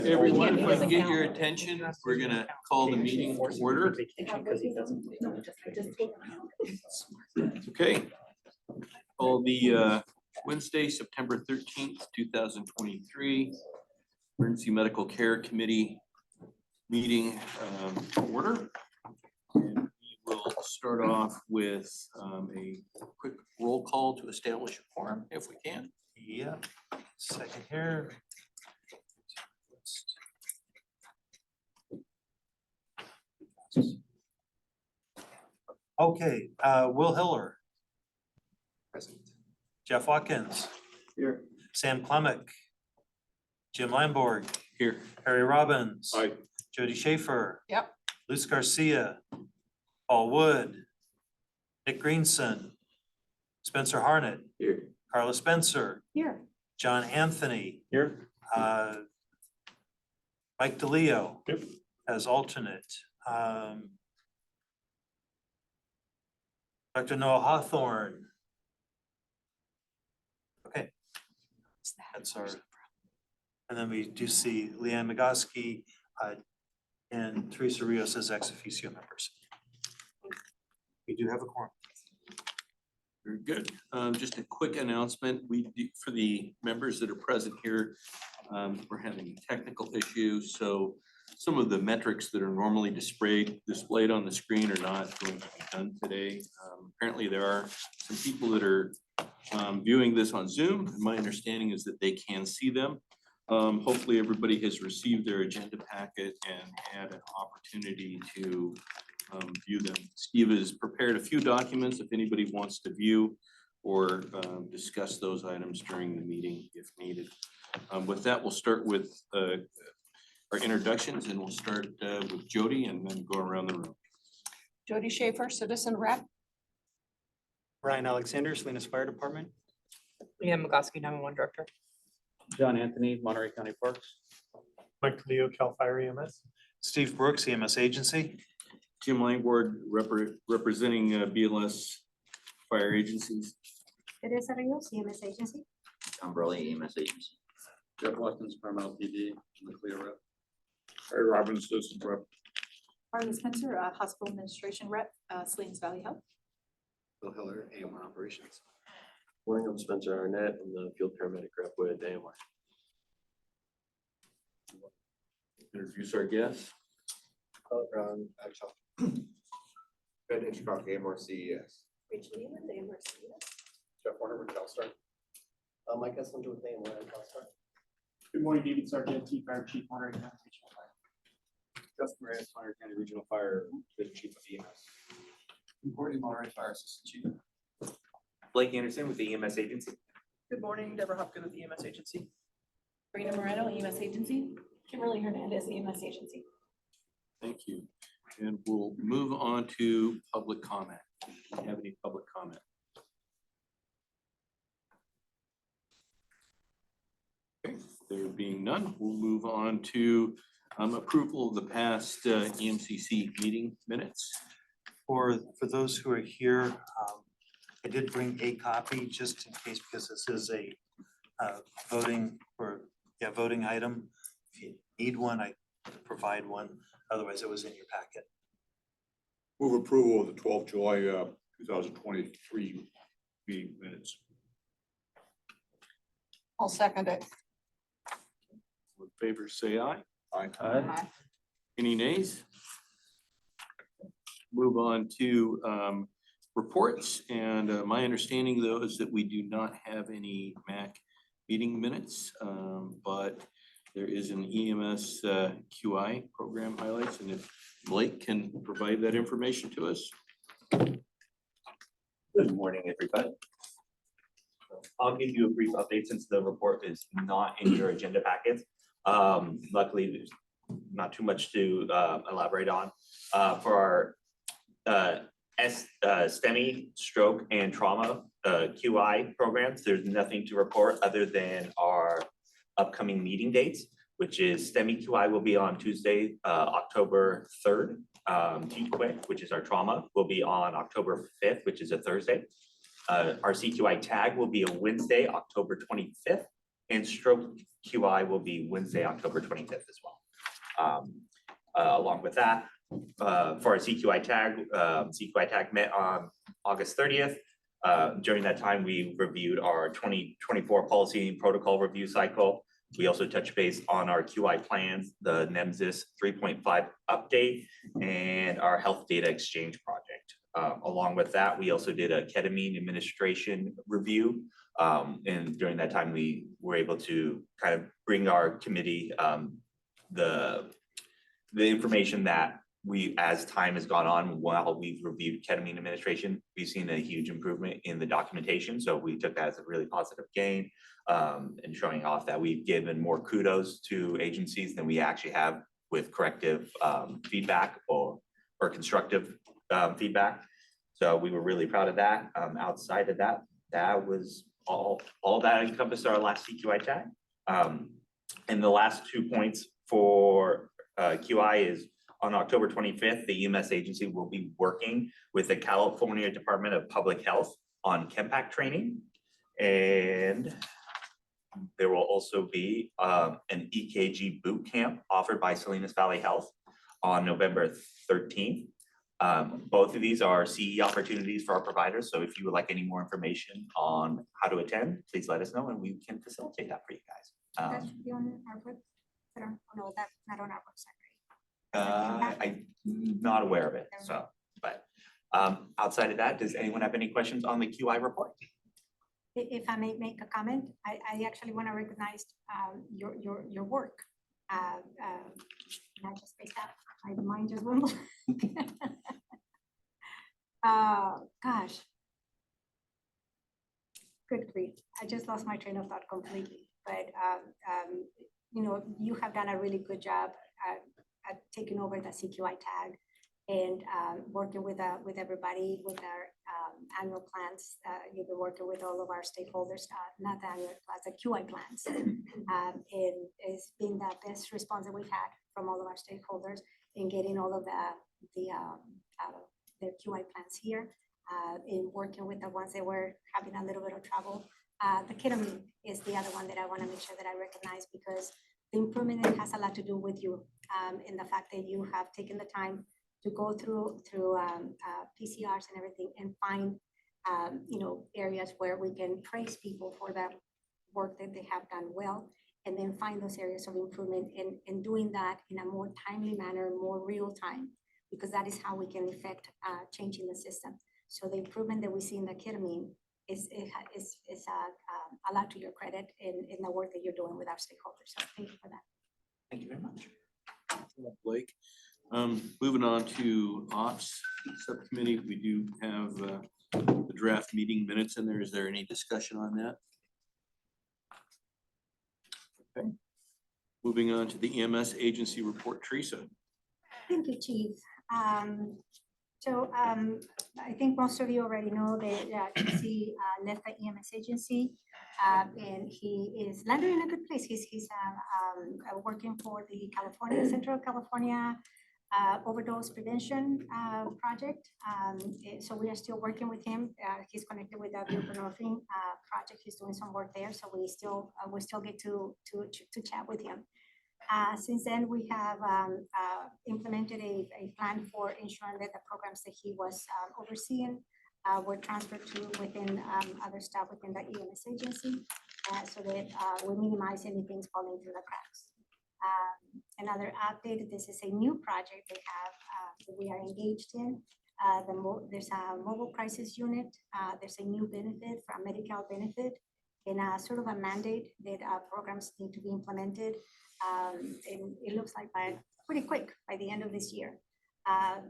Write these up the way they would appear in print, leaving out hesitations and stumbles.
Everyone, if I can get your attention, we're gonna call the meeting to order. Okay. Call the Wednesday, September 13th, 2023 Emergency Medical Care Committee meeting to order. And we will start off with a quick roll call to establish a quorum if we can. Yeah, second here. Okay, Will Hiller. Present. Jeff Watkins. Here. Sam Klemick. Jim Lamborg. Here. Harry Robbins. Aye. Jody Schaefer. Yep. Luce Garcia. Paul Wood. Nick Greenson. Spencer Harnett. Here. Carla Spencer. Here. John Anthony. Here. Mike DeLeo. Yep. As alternate. Dr. Noah Hawthorne. Okay. That's our, and then we do see Leanne Migoski and Teresa Rios as ex officio members. We do have a quorum. Very good. Just a quick announcement. For the members that are present here, we're having technical issues. So some of the metrics that are normally displayed on the screen are not going to be done today. Apparently there are some people that are viewing this on Zoom. My understanding is that they can see them. Hopefully everybody has received their agenda packet and had an opportunity to view them. Steve has prepared a few documents if anybody wants to view or discuss those items during the meeting if needed. With that, we'll start with our introductions, and we'll start with Jody and then go around the room. Jody Schaefer, citizen rep. Ryan Alexander, Salinas Fire Department. Leanne Migoski, 911 director. John Anthony, Monterey County Parks. Mike Leo, Cal Fire EMS. Steve Brooks, EMS Agency. Jim Langford, representing BLS fire agencies. Teresa Rios, EMS Agency. Tom Burley, EMS Agency. Jeff Watkins, Paramount PD, Nuclear Rep. Harry Robbins, Citizen Rep. Carla Spencer, Hospital Administration Rep, Salinas Valley Health. Bill Hiller, AMR Operations. Morning, I'm Spencer Arnett. I'm the field paramedic rep with AMR. Introduce our guests. Brown, actually. Ben Hitchcock, AMR CES. Rachel Lee with AMR CES. Jeff Warner with CalStar. Mike Esslinger with AMR and CalStar. Good morning, David Sargent, Fire Chief, Monterey County Regional Fire. Justin Reyes, Monterey County Regional Fire, Division Chief of EMS. Courtney Monterey Fire Assistant Chief. Blake Anderson with the EMS Agency. Good morning, Deborah Hopkins with the EMS Agency. Rena Moreno, EMS Agency. Kimberly Hernandez, EMS Agency. Thank you. And we'll move on to public comment. Do we have any public comment? Okay, there being none, we'll move on to approval of the past EMCC meeting minutes. For those who are here, I did bring a copy just in case, because this is a voting item. If you need one, I provide one. Otherwise, it was in your packet. Move approval of the 12 July 2023 meeting minutes. I'll second it. All in favor, say aye. Aye. Any nays? Move on to reports, and my understanding though is that we do not have any MAC meeting minutes, but there is an EMS QI program highlights, and if Blake can provide that information to us. Good morning, everybody. I'll give you a brief update since the report is not in your agenda packets. Luckily, there's not too much to elaborate on. For our STEMI, stroke and trauma QI programs, there's nothing to report other than our upcoming meeting dates, which is STEMI QI will be on Tuesday, October 3rd. TQIC, which is our trauma, will be on October 5th, which is a Thursday. Our CQI tag will be a Wednesday, October 25th, and stroke QI will be Wednesday, October 25th as well. Along with that, for our CQI tag met on August 30th. During that time, we reviewed our 2024 policy and protocol review cycle. We also touched base on our QI plans, the NEMSIS 3.5 update, and our health data exchange project. Along with that, we also did a ketamine administration review. And during that time, we were able to kind of bring our committee the information that we, as time has gone on, while we've reviewed ketamine administration, we've seen a huge improvement in the documentation. So we took that as a really positive gain, and showing off that we've given more kudos to agencies than we actually have with corrective feedback or constructive feedback. So we were really proud of that. Outside of that, that was all that encompassed our last CQI tag. And the last 2 points for QI is on October 25th, the EMS agency will be working with the California Department of Public Health on ChemPAC training. And there will also be an EKG boot camp offered by Salinas Valley Health on November 13th. Both of these are CE opportunities for our providers. So if you would like any more information on how to attend, please let us know and we can facilitate that for you guys. That should be on our website. No, that's not on our website. I'm not aware of it, so, but outside of that, does anyone have any questions on the QI report? If I may make a comment, I actually want to recognize your work. Not just based out, my mind just went blank. Gosh. Good grief, I just lost my train of thought completely. But you know, you have done a really good job at taking over the CQI tag and working with everybody with our annual plans. You've been working with all of our stakeholders, not the annual plans, the QI plans. And it's been the best response that we've had from all of our stakeholders in getting all of their QI plans here, in working with the ones that were having a little bit of trouble. The ketamine is the other one that I want to make sure that I recognize, because the improvement, it has a lot to do with you, in the fact that you have taken the time to go through PCRs and everything and find you know, areas where we can praise people for the work that they have done well, and then find those areas of improvement and doing that in a more timely manner, more real time, because that is how we can affect changing the system. So the improvement that we see in the ketamine is a lot to your credit in the work that you're doing with our stakeholders. So thank you for that. Thank you very much. Blake. Moving on to Ops Subcommittee, we do have the draft meeting minutes in there. Is there any discussion on that? Okay. Moving on to the EMS agency report, Teresa. Thank you, Chief. I think most of you already know that TC left the EMS agency, and he is landed in a good place. He's working for the Central California overdose prevention project. So we are still working with him. He's connected with the buprenorphine project. He's doing some work there. So we still get to chat with him. Since then, we have implemented a plan for ensuring that the programs that he was overseeing were transferred to within other staff within the EMS agency, so that we minimize anything falling through the cracks. Another update, this is a new project they have that we are engaged in. There's a mobile crisis unit. There's a new benefit for a medical benefit, and sort of a mandate that programs need to be implemented. And it looks like pretty quick by the end of this year.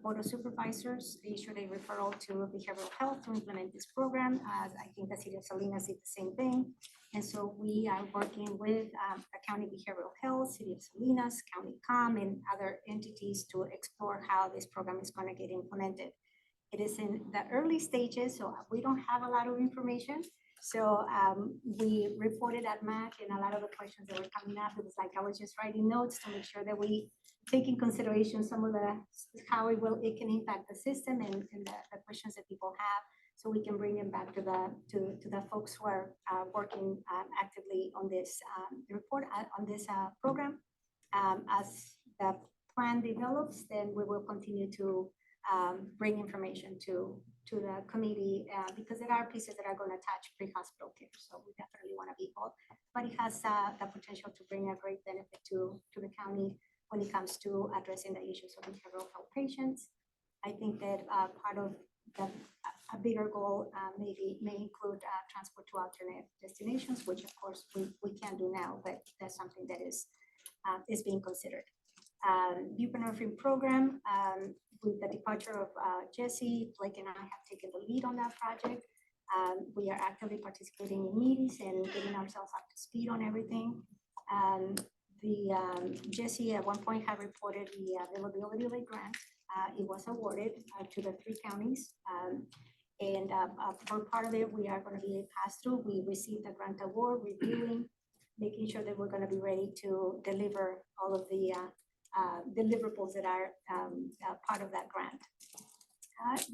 Board of Supervisors issued a referral to behavioral health to implement this program. I think the city of Salinas did the same thing. And so we are working with the county behavioral health, city of Salinas, county COM, and other entities to explore how this program is going to get implemented. It is in the early stages, so we don't have a lot of information. So we reported at MAC, and a lot of the questions that were coming up, it was like I was just writing notes to make sure that we take in consideration some of how it can impact the system and the questions that people have. so we can bring them back to the folks who are working actively on this report, on this program. As the plan develops, then we will continue to bring information to the committee because there are pieces that are going to touch pre-hospital care. So we definitely want to be involved, but it has the potential to bring a great benefit to the county when it comes to addressing the issues of behavioral health patients. I think that part of a bigger goal may include transport to alternate destinations, which of course we can do now, but that's something that is being considered. Buprenorphine program, with the departure of Jesse, Blake and I have taken the lead on that project. We are actively participating in meetings and getting ourselves up to speed on everything. Jesse at one point had reported the availability of a grant. It was awarded to the 3 counties. And for part of it, we are going to be a pass-through. We received the grant award, reviewing, making sure that we're going to be ready to deliver all of the deliverables that are part of that grant.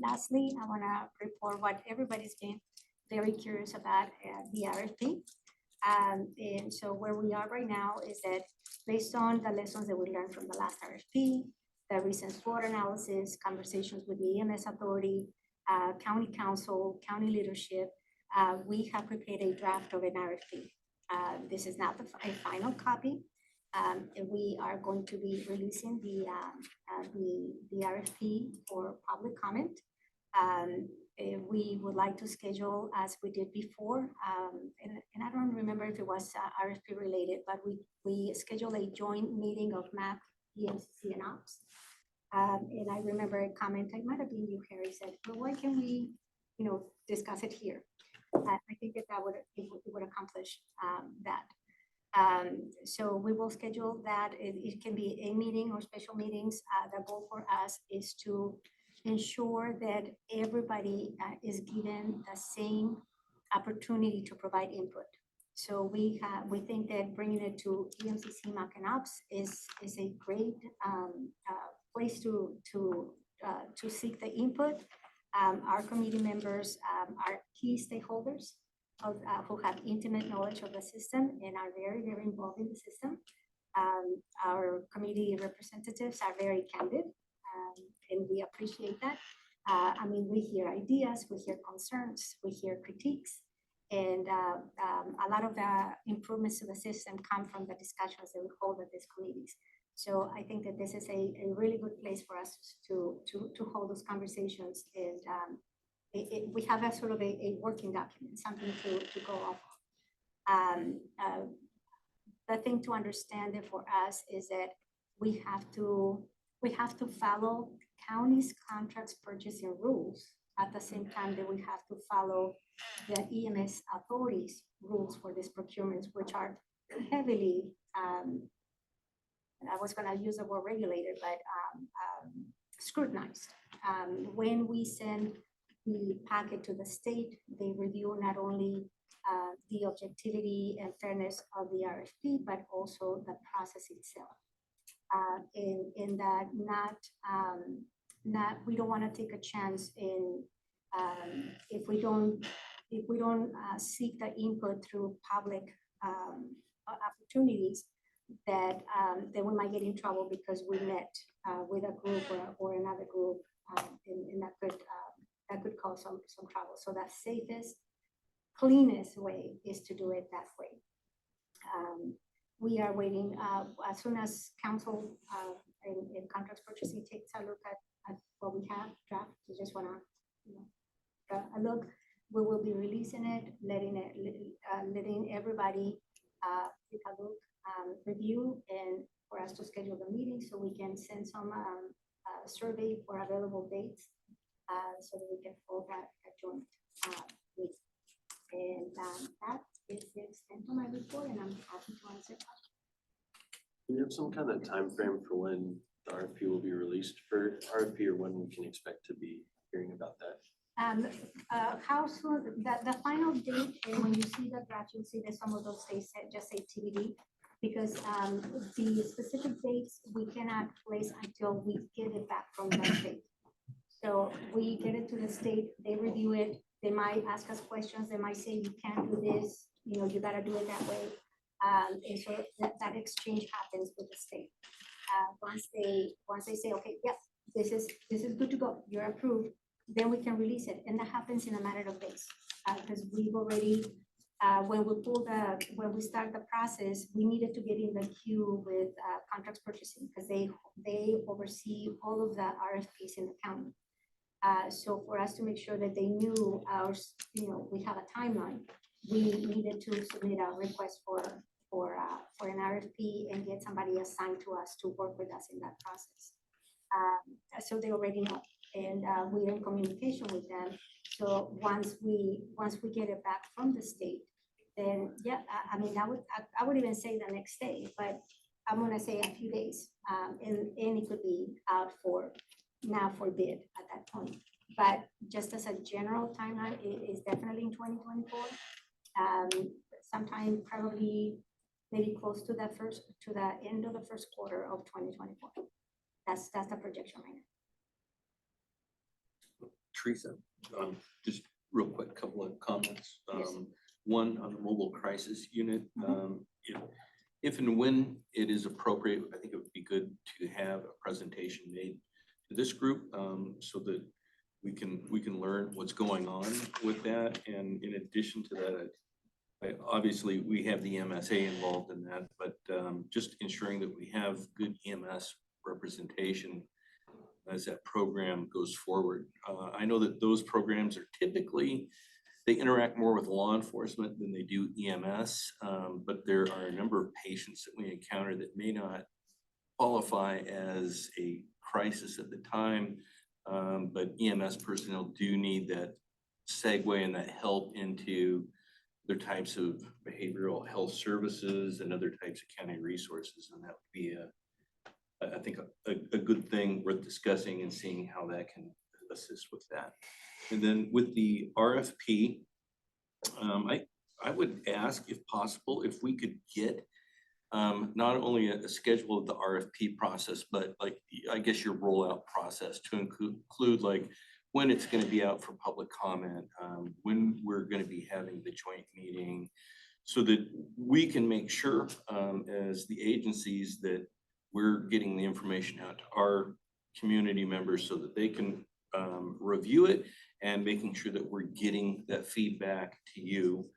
Lastly, I want to report what everybody's been very curious about, the RFP. And so where we are right now is that based on the lessons that we learned from the last RFP, the recent SWOT analysis, conversations with the EMS authority, county council, county leadership, we have prepared a draft of an RFP. This is not a final copy. And we are going to be releasing the RFP for public comment. We would like to schedule, as we did before, and I don't remember if it was RFP related, but we scheduled a joint meeting of MAP, EMCC, and Ops. And I remember a comment, it might have been you, Harry, said, well, why can we, discuss it here? I think that would accomplish that. So we will schedule that. It can be a meeting or special meetings. The goal for us is to ensure that everybody is given the same opportunity to provide input. So we think that bringing it to EMCC, MAC, and Ops is a great place to seek the input. Our committee members are key stakeholders who have intimate knowledge of the system and are very, very involved in the system. Our committee representatives are very candid, and we appreciate that. We hear ideas, we hear concerns, we hear critiques, and a lot of the improvements to the system come from the discussions that we hold at these committees. So I think that this is a really good place for us to hold those conversations, and we have a sort of a working document, something to go off of. The thing to understand for us is that we have to follow county's contracts purchasing rules at the same time that we have to follow the EMS authorities rules for these procurements, which are heavily, I was going to use the word regulated, but scrutinized. When we send the packet to the state, they review not only the objectivity and fairness of the RFP, but also the process itself. In that we don't want to take a chance in if we don't seek the input through public opportunities, that then we might get in trouble because we met with a group or another group, and that could cause some trouble. So the safest, cleanest way is to do it that way. We are waiting as soon as council and contracts purchasing takes a look at what we have draft. We just want to a look. We will be releasing it, letting everybody take a look, review, and for us to schedule the meeting so we can send some survey for available dates so that we can hold that joint meeting. And that is the extent of my report, and I'm happy to answer questions. Do you have some kind of time frame for when the RFP will be released for RFP, or when we can expect to be hearing about that? How soon, the final date, and when you see the draft, you'll see that some of those dates just say TBD, because the specific dates we cannot place until we get it back from the state. So we get it to the state, they review it, They might ask us questions, they might say, you can't do this, you know, you gotta do it that way. And so that exchange happens with the state. Once they say, okay, yes, this is good to go, you're approved, then we can release it. And that happens in a matter of days. Because we've already, when we start the process, we needed to get in the queue with contracts purchasing because they oversee all of the RFPs in the county. So for us to make sure that they knew ours, you know, we have a timeline, we needed to submit a request for an RFP and get somebody assigned to us to work with us in that process. So they already know, and we're in communication with them. So once we get it back from the state, then yeah, I mean, I would even say the next day, but I'm gonna say a few days, and it could be out for bid at that point. But just as a general timeline, it is definitely in 2024. Sometime probably maybe close to the end of the first quarter of 2024. That's the projection right now. Teresa, just real quick, couple of comments. One on the mobile crisis unit. If and when it is appropriate, I think it would be good to have a presentation made to this group so that we can learn what's going on with that. And in addition to that, obviously we have the MSA involved in that, but just ensuring that we have good EMS representation as that program goes forward. I know that those programs are typically, they interact more with law enforcement than they do EMS, but there are a number of patients that we encounter that may not qualify as a crisis at the time, but EMS personnel do need that segue and that help into other types of behavioral health services and other types of county resources, and that would be I think a good thing worth discussing and seeing how that can assist with that. And then with the RFP, I would ask if possible, if we could get not only a schedule of the RFP process, but like, I guess your rollout process to include like when it's going to be out for public comment, when we're going to be having the joint meeting, so that we can make sure as the agencies that we're getting the information out to our community members so that they can review it, and making sure that we're getting that feedback to you.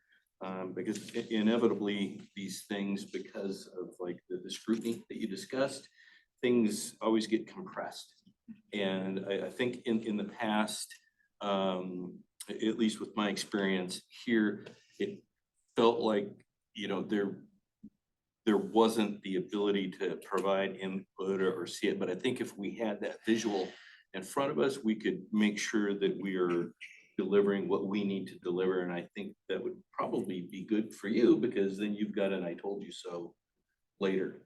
Because inevitably these things, because of like the scrutiny that you discussed, things always get compressed. And I think in the past, at least with my experience here, it felt like, you know, there wasn't the ability to provide input or see it. But I think if we had that visual in front of us, we could make sure that we are delivering what we need to deliver. And I think that would probably be good for you, because then you've got an I told you so later.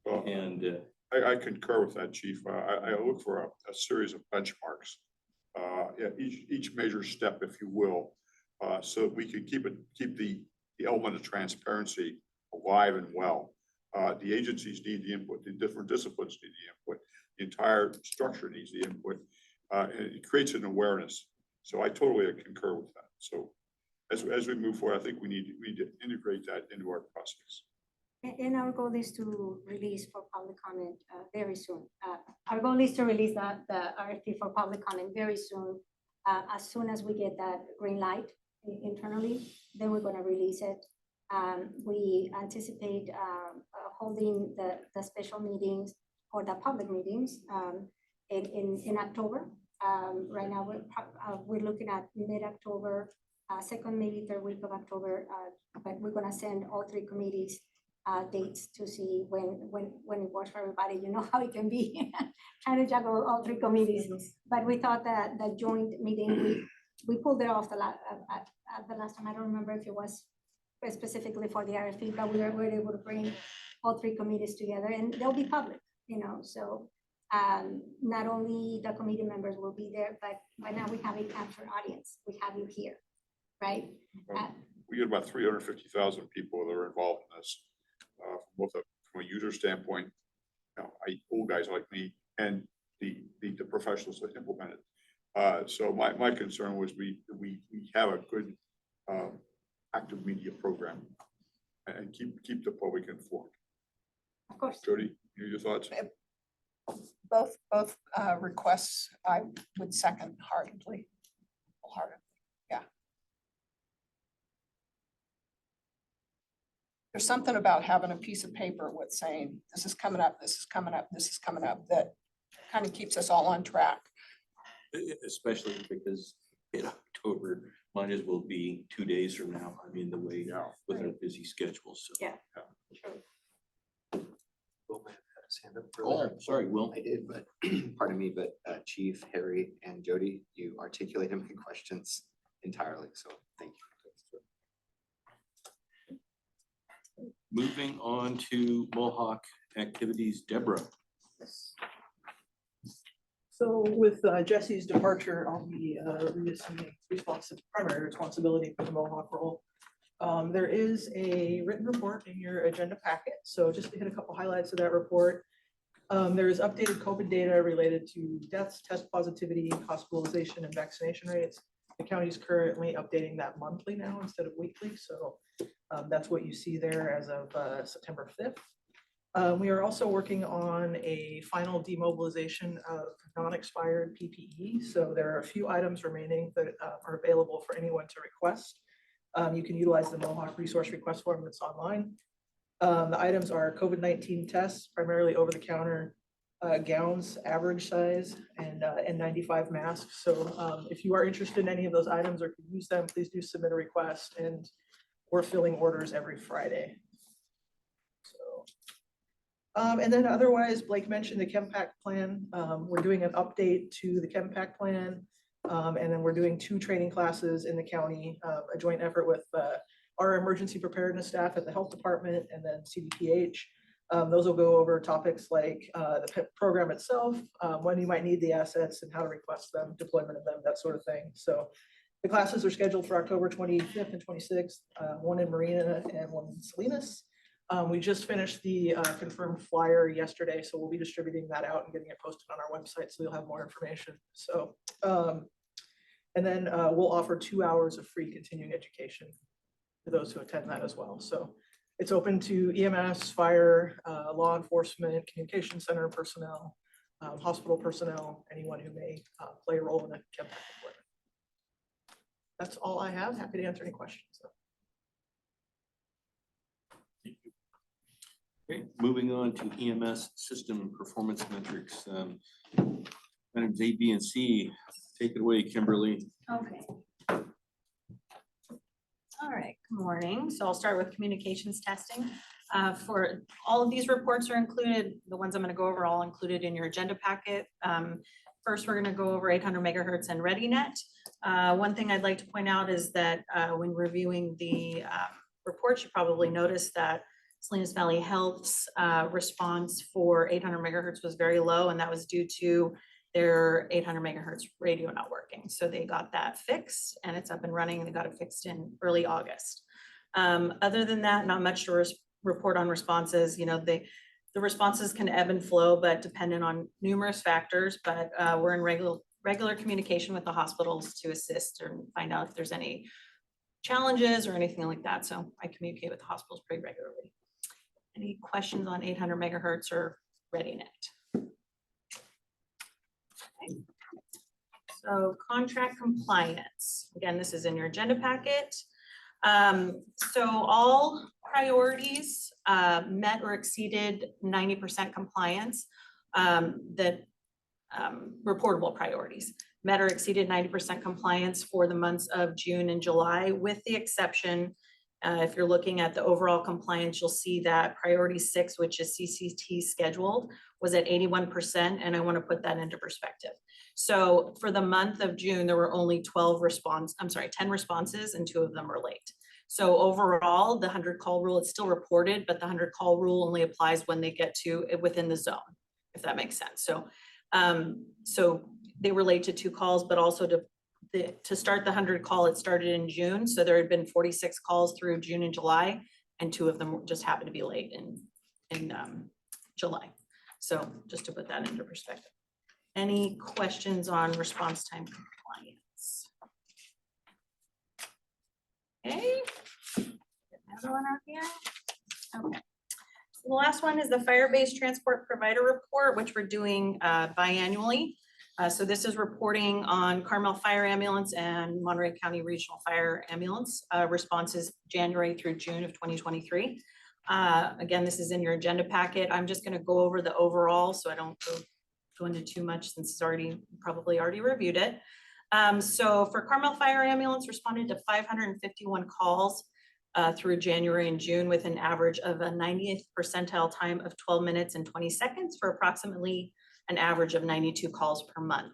Well, And I concur with that, Chief. I look for a series of benchmarks, each major step, if you will, so that we can keep the element of transparency alive and well. The agencies need the input, the different disciplines need the input, the entire structure needs the input, and it creates an awareness. So I totally concur with that. So as we move forward, I think we need to integrate that into our process. And our goal is to release for public comment very soon. Our goal is to release the RFP for public comment very soon. As soon as we get that green light internally, then we're going to release it. We anticipate holding the special meetings or the public meetings in October. Right now, we're looking at mid-October, second, maybe third week of October, but we're going to send all three committees dates to see when it works for everybody. You know how it can be trying to juggle all three committees. But we thought that the joint meeting, we pulled it off at the last time. I don't remember if it was specifically for the RFP, but we were able to bring all three committees together, and they'll be public, you know. So not only the committee members will be there, but by now we have a captured audience. We have you here, right? We get about 350,000 people that are involved in this, from a user standpoint, you know, old guys like me, and the professionals that implement it. So my concern was we have a good active media program and keep the public informed. Of course. Jody, your thoughts? Both requests I would second heartedly. Wholeheartedly, yeah. There's something about having a piece of paper with saying, this is coming up, this is coming up, this is coming up, that kind of keeps us all on track. Especially because in October, might as well be 2 days from now. I mean, the way with our busy schedule, so. Yeah. Will may have had his hand up Oh, earlier. sorry, Will. I did, but pardon me, but Chief, Harry, and Jody, you articulated my questions entirely, so thank you. Moving on to Mohawk activities, Deborah. So with Jesse's departure, I'll be reassuming primary responsibility for the Mohawk role. There is a written report in your agenda packet. So just to hit a couple highlights of that report. There is updated COVID data related to deaths, test positivity, hospitalization, and vaccination rates. The county is currently updating that monthly now instead of weekly. So that's what you see there as of September 5th. We are also working on a final demobilization of non-expired PPE. So there are a few items remaining that are available for anyone to request. You can utilize the Mohawk resource request form that's online. The items are COVID-19 tests, primarily over-the-counter gowns, average size, and N95 masks. So if you are interested in any of those items or can use them, please do submit a request. And we're filling orders every Friday. And then otherwise, Blake mentioned the ChemPack plan. We're doing an update to the ChemPack plan. And then we're doing 2 training classes in the county, a joint effort with our emergency preparedness staff at the health department and then CDPH. Those will go over topics like the PEP program itself, when you might need the assets and how to request them, deployment of them, that sort of thing. So the classes are scheduled for October 25th and 26th, one in Marina and one in Salinas. We just finished the confirmed flyer yesterday, so we'll be distributing that out and getting it posted on our website, so you'll have more information. So, and then we'll offer 2 hours of free continuing education for those who attend that as well. So it's open to EMS, fire, law enforcement, communication center personnel, hospital personnel, anyone who may play a role in a ChemPack deployment. That's all I have. Happy to answer any questions. Okay, moving on to EMS system performance metrics. Items A, B, and C. Take it away, Kimberly. Okay. All right, good morning. So I'll start with communications testing. For all of these reports are included, the ones I'm going to go over all included in your agenda packet. First, we're going to go over 800 megahertz and ReadyNet. One thing I'd like to point out is that when reviewing the reports, you probably noticed that Salinas Valley Health's response for 800 megahertz was very low, and that was due to their 800 megahertz radio not working. So they got that fixed and it's up and running, and they got it fixed in early August. Other than that, not much to report on responses. You know, the responses can ebb and flow, but dependent on numerous factors, but we're in regular communication with the hospitals to assist and find out if there's any challenges or anything like that. So I communicate with the hospitals pretty regularly. Any questions on 800 megahertz or ReadyNet? Okay. So contract compliance. Again, this is in your agenda packet. So all priorities met or exceeded 90% compliance. Reportable priorities met or exceeded 90% compliance for the months of June and July, with the exception, if you're looking at the overall compliance, you'll see that priority 6, which is CCT scheduled, was at 81%, and I want to put that into perspective. So for the month of June, there were only 10 responses, and 2 of them were late. So overall, the 100 call rule, it's still reported, but the 100 call rule only applies when they get to within the zone, if that makes sense. So, so they relate to 2 calls, but also to start the 100 call, it started in June. So there had been 46 calls through June and July, and 2 of them just happened to be late in July. So just to put that into perspective. Any questions on response time compliance? Okay. Another one out here. Okay. So the last one is the fire-based transport provider report, which we're doing biannually. So this is reporting on Carmel Fire Ambulance and Monterey County Regional Fire Ambulance responses January through June of 2023. Again, this is in your agenda packet. I'm just going to go over the overall so I don't go into too much since it's probably already reviewed it. So for Carmel Fire Ambulance responded to 551 calls through January and June with an average of a 90th percentile time of 12 minutes and 20 seconds for approximately an average of 92 calls per month.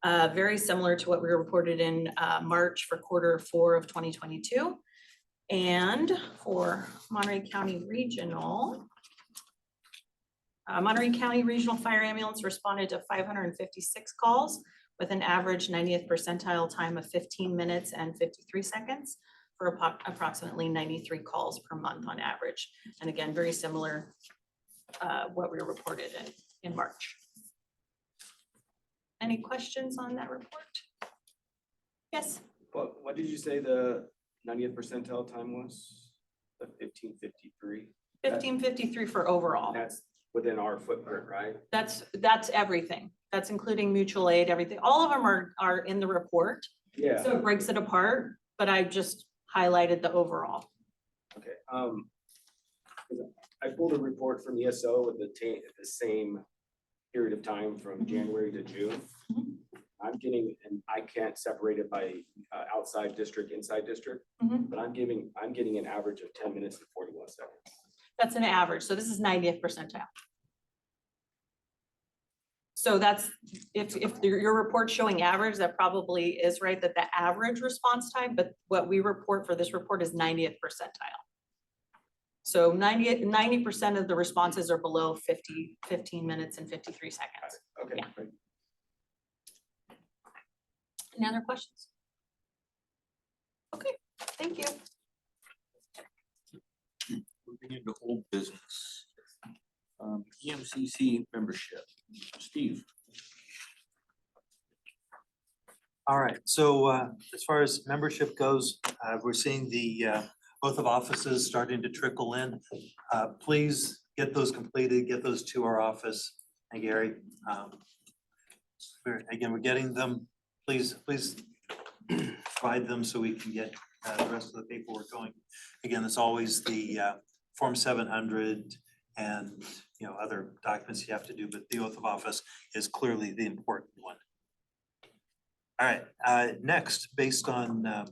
Very similar to what we reported in March for Q4 of 2022. And for Monterey County Regional, Monterey County Regional Fire Ambulance responded to 556 calls with an average 90th percentile time of 15 minutes and 53 seconds for approximately 93 calls per month on average. And again, very similar what we reported in March. Any questions on that report? Yes. What did you say the 90th percentile time was? The 1553? 1553 for overall. That's within our footprint, right? That's everything. That's including mutual aid, everything. All of them are in the report. Yeah. So it breaks it apart, but I just highlighted the overall. Okay. I pulled a report from ESO with the same period of time from January to June. I'm getting, and I can't separate it by outside district, inside district, but I'm getting an average of 10 minutes and 41 seconds. That's an average. So this is 90th percentile. So that's, if your report's showing average, that probably is right, that the average response time, but what we report for this report is 90th percentile. So 90% of the responses are below 15 minutes and 53 seconds. Okay. Yeah. Great. Any other questions? Okay, thank you. Moving into old business. EMCC membership. Steve. All right, so as far as membership goes, we're seeing the oath of offices starting to trickle in. Please get those completed, get those to our office. And Gary, we're getting them. Please provide them so we can get the rest of the paperwork going. Again, it's always the Form 700 and other documents you have to do, but the oath of office is clearly the important one. All right, next, based on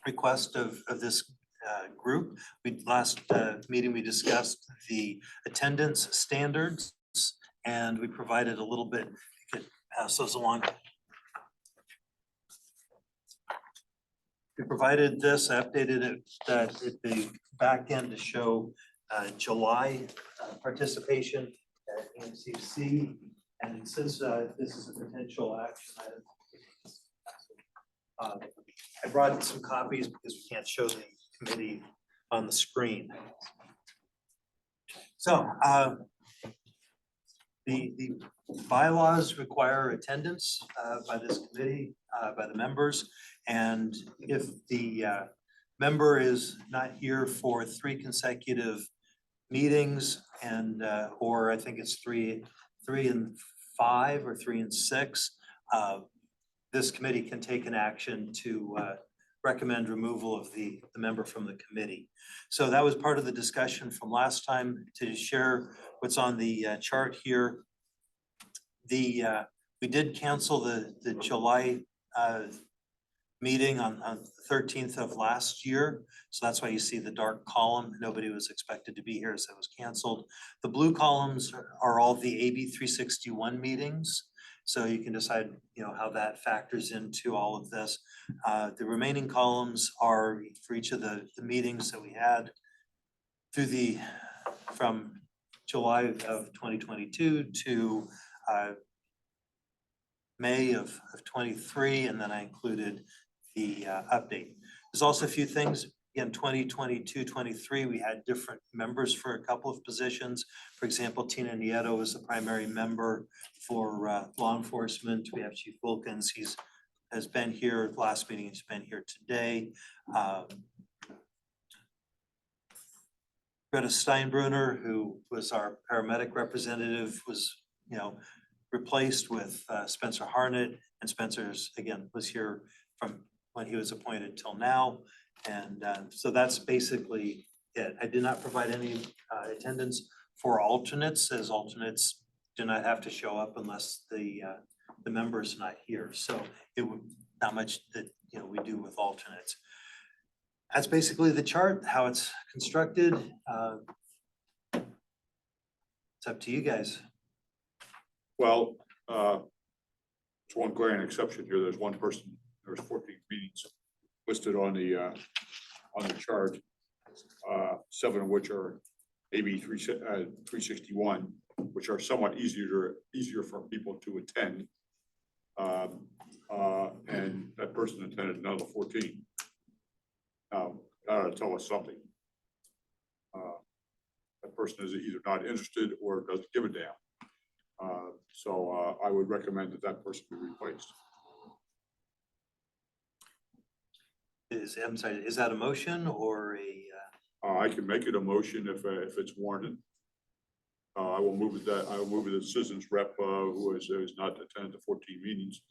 request of this group, last meeting we discussed the attendance standards, and we provided a little bit, you could pass those along. We provided this, I updated it at the back end to show July participation at EMCC. And since this is a potential action item, I brought some copies because we can't show the committee on the screen. So the bylaws require attendance by this committee, by the members. And if the member is not here for 3 consecutive meetings and or I think it's 3 and 5 or 3 and 6, this committee can take an action to recommend removal of the member from the committee. So that was part of the discussion from last time. To share what's on the chart here. We did cancel the July meeting on the 13th of last year. So that's why you see the dark column. Nobody was expected to be here, so it was canceled. The blue columns are all the AB 361 meetings. So you can decide, how that factors into all of this. The remaining columns are for each of the meetings that we had through from July of 2022 to May of 23, and then I included the update. There's also a few things again, 2022-23, we had different members for a couple of positions. For example, Tina Nieto is the primary member for law enforcement. We have Chief Wilkins, has been here, last meeting, he's been here today. Greta Steinbrunner, who was our paramedic representative, was, replaced with Spencer Harnett, and Spencer's, again, was here from when he was appointed till now. And so that's basically it. I did not provide any attendance for alternates, as alternates do not have to show up unless the member is not here. So it would not much that we do with alternates. That's basically the chart, how it's constructed. It's up to you guys. Well, it's one glaring exception here. There's one person, there's 14 meetings listed on the chart, 7 of which are AB 361, which are somewhat easier for people to attend. And that person attended none of the 14. Now, that ought to tell us something. That person is either not interested or doesn't give a damn. So I would recommend that person be replaced. I'm sorry, is that a motion or a? I can make it a motion if it's warranted. I will move it that the citizens rep who has not attended the 14 meetings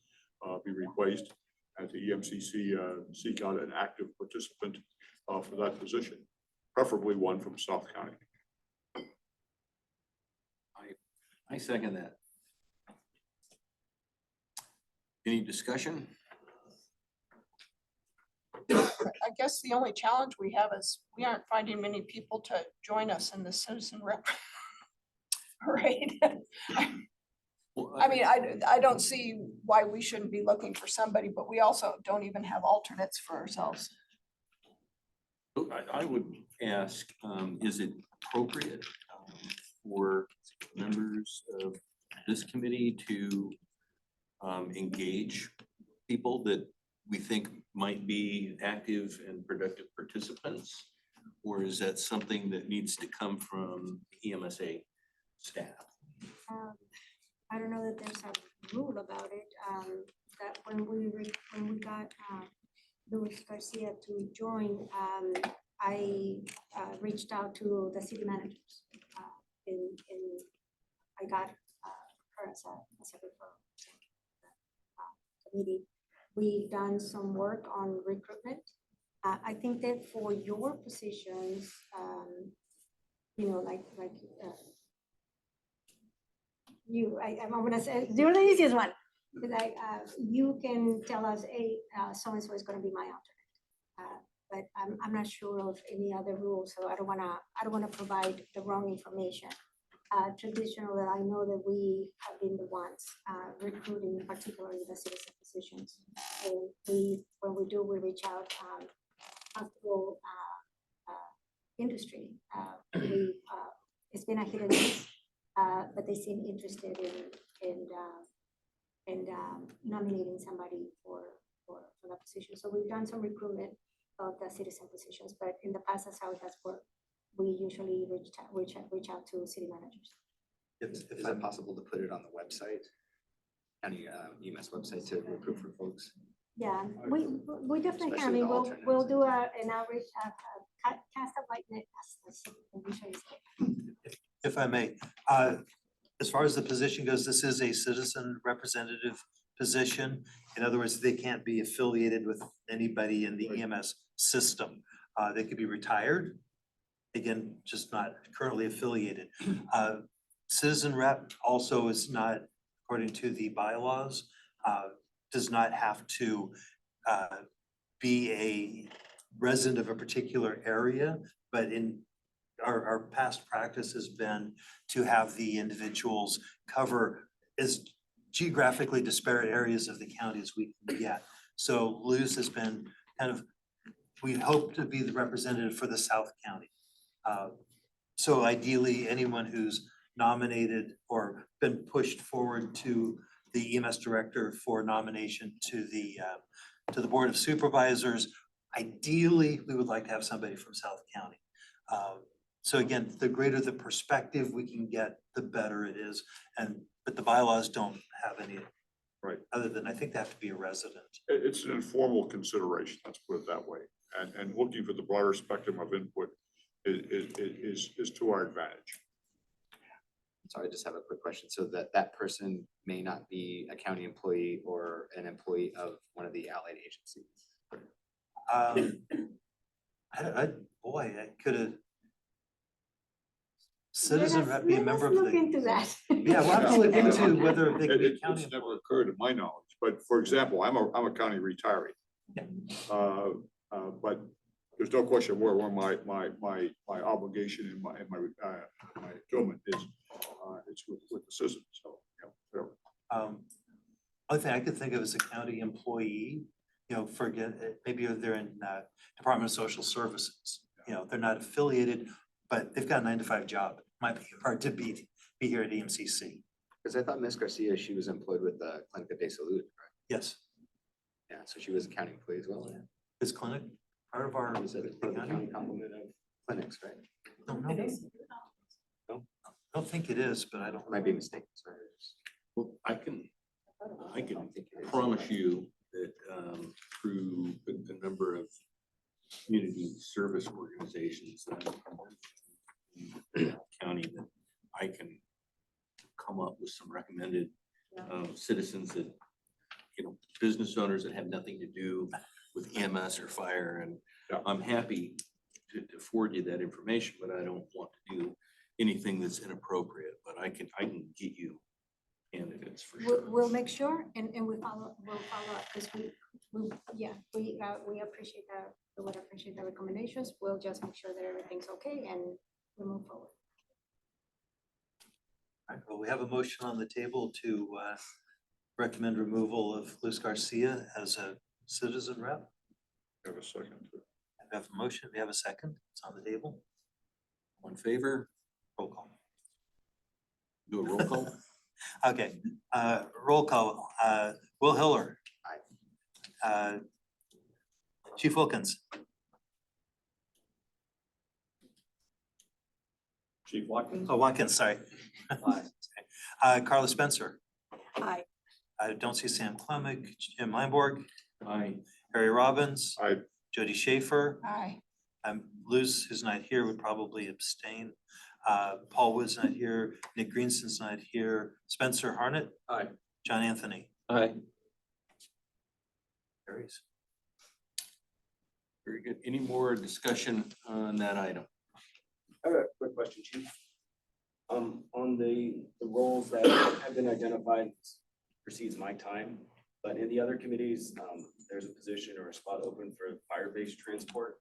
be replaced, and the EMCC seek out an active participant for that position, preferably one from South County. I second that. Any discussion? I guess the only challenge we have is we aren't finding many people to join us in the citizen rep. Right? Well, I mean, I don't see why we shouldn't be looking for somebody, but we also don't even have alternates for ourselves. I would ask, is it appropriate for members of this committee to engage people that we think might be active and productive participants? Or is that something that needs to come from EMSA staff? I don't know that there's a rule about it. That when we got Luis Garcia to join, I reached out to the city managers, and I got her as a referral committee. We've done some work on recruitment. I think that for your positions, I'm gonna say you're the easiest one. Like you can tell us, hey, so and so is going to be my alternate, but I'm not sure of any other rules, so I don't wanna provide the wrong information. Traditionally, I know that we have been the ones recruiting, particularly the citizen positions. And when we reach out hospital industry. It's been a hit or miss, but they seem interested in nominating somebody for that position. So we've done some recruitment of the citizen positions, but in the past, that's how it has worked. We usually reach out to city managers. Is it possible to put it on the website, county EMS website, to recruit for folks? Yeah, we definitely can. I Especially mean, the we'll alternates. do an outreach, cast a white net, as we usually say. If I may, as far as the position goes, this is a citizen representative position. In other words, they can't be affiliated with anybody in the EMS system. They could be retired, again, just not currently affiliated. Citizen rep also is not, according to the bylaws, does not have to be a resident of a particular area, but in our past practice has been to have the individuals cover as geographically disparate areas of the county as we can get. So Luz has been we hope to be the representative for the South County. So ideally, anyone who's nominated or been pushed forward to the EMS director for nomination to the Board of Supervisors Ideally, we would like to have somebody from South County. So again, the greater the perspective we can get, the better it is. But the bylaws don't have any. Right. Other than I think they have to be a resident. It's an informal consideration, let's put it that way. And looking for the broader spectrum of input is to our advantage. Sorry, I just have a quick question. So that person may not be a county employee or an employee of one of the allied agencies. Boy, I could have. Citizen rep be a member of Let us look the, into that. yeah, we'll have to look into whether they can be It's county. never occurred to my knowledge, but for example, I'm a county retiree. Yeah. But there's no question where my obligation and my fulfillment is, it's with the citizens, so, whatever. Other thing I could think of is a county employee, forget, maybe they're in Department of Social Services. They're not affiliated, but they've got a 9-to-5 job. Might be hard to be here at EMCC. Because I thought Ms. Garcia, she was employed with the Clínica de Salud, right? Yes, Yeah, so she was a county employee as well. this clinic, part of our. Was it part of the county complement of clinics, right? Don't know. I don't think it is, but I don't. Might be mistaken, sorry. Well, I can I don't think it is. promise you that through a number of community service organizations that I'm involved in the county, that I can come up with some recommended citizens that, business owners that have nothing to do with EMS or fire. And Yeah. I'm happy to forward you that information, but I don't want to do anything that's inappropriate. But I can get you candidates for sure. We'll make sure and we'll follow up because we appreciate that. We would appreciate the recommendations. We'll just make sure that everything's okay and we move forward. All right, well, we have a motion on the table to recommend removal of Luz Garcia as a citizen rep. Have a second. We have a motion, we have a second, it's on the table, All in favor? roll call. Do a roll call? Okay, roll call, Will Hiller. Aye. Chief Wilkins, Chief Watkins? Watkins, sorry. Carla Spencer. Aye. I don't see Sam Clemick, Jim Einborg, Aye. Harry Robbins. Aye. Jody Schaefer. Aye. Luz, who's not here, would probably abstain. Paul Wood's not here, Nick Greenson's not here, Spencer Harnett. Aye. John Anthony. Aye. Carries. Very good. Any more discussion on that item? I have a quick question, Chief. On the roles that have been identified precedes my time, but in the other committees, there's a position or a spot open for fire-based transport.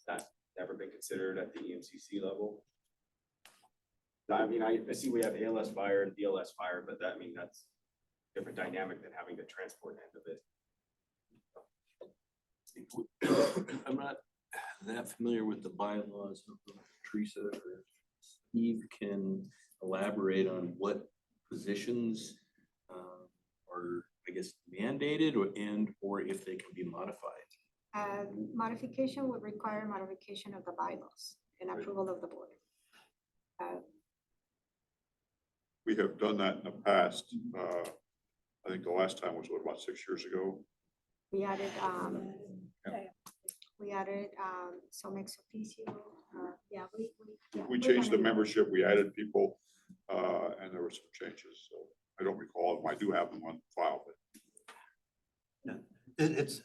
That never been considered at the EMCC level. I mean, I see we have ALS fire and BLS fire, but that's different dynamic than having the transport end of it. I'm not that familiar with the bylaws. Teresa or Steve can elaborate on what positions are, I guess, mandated or if they can be modified. Modification would require modification of the bylaws and approval of the board. We have done that in the past. I think the last time was about 6 years ago. We added, Yeah. some ex officio, yeah, We changed the membership, we added people, and there were some changes, so I don't recall them. I do have them on file, but It's,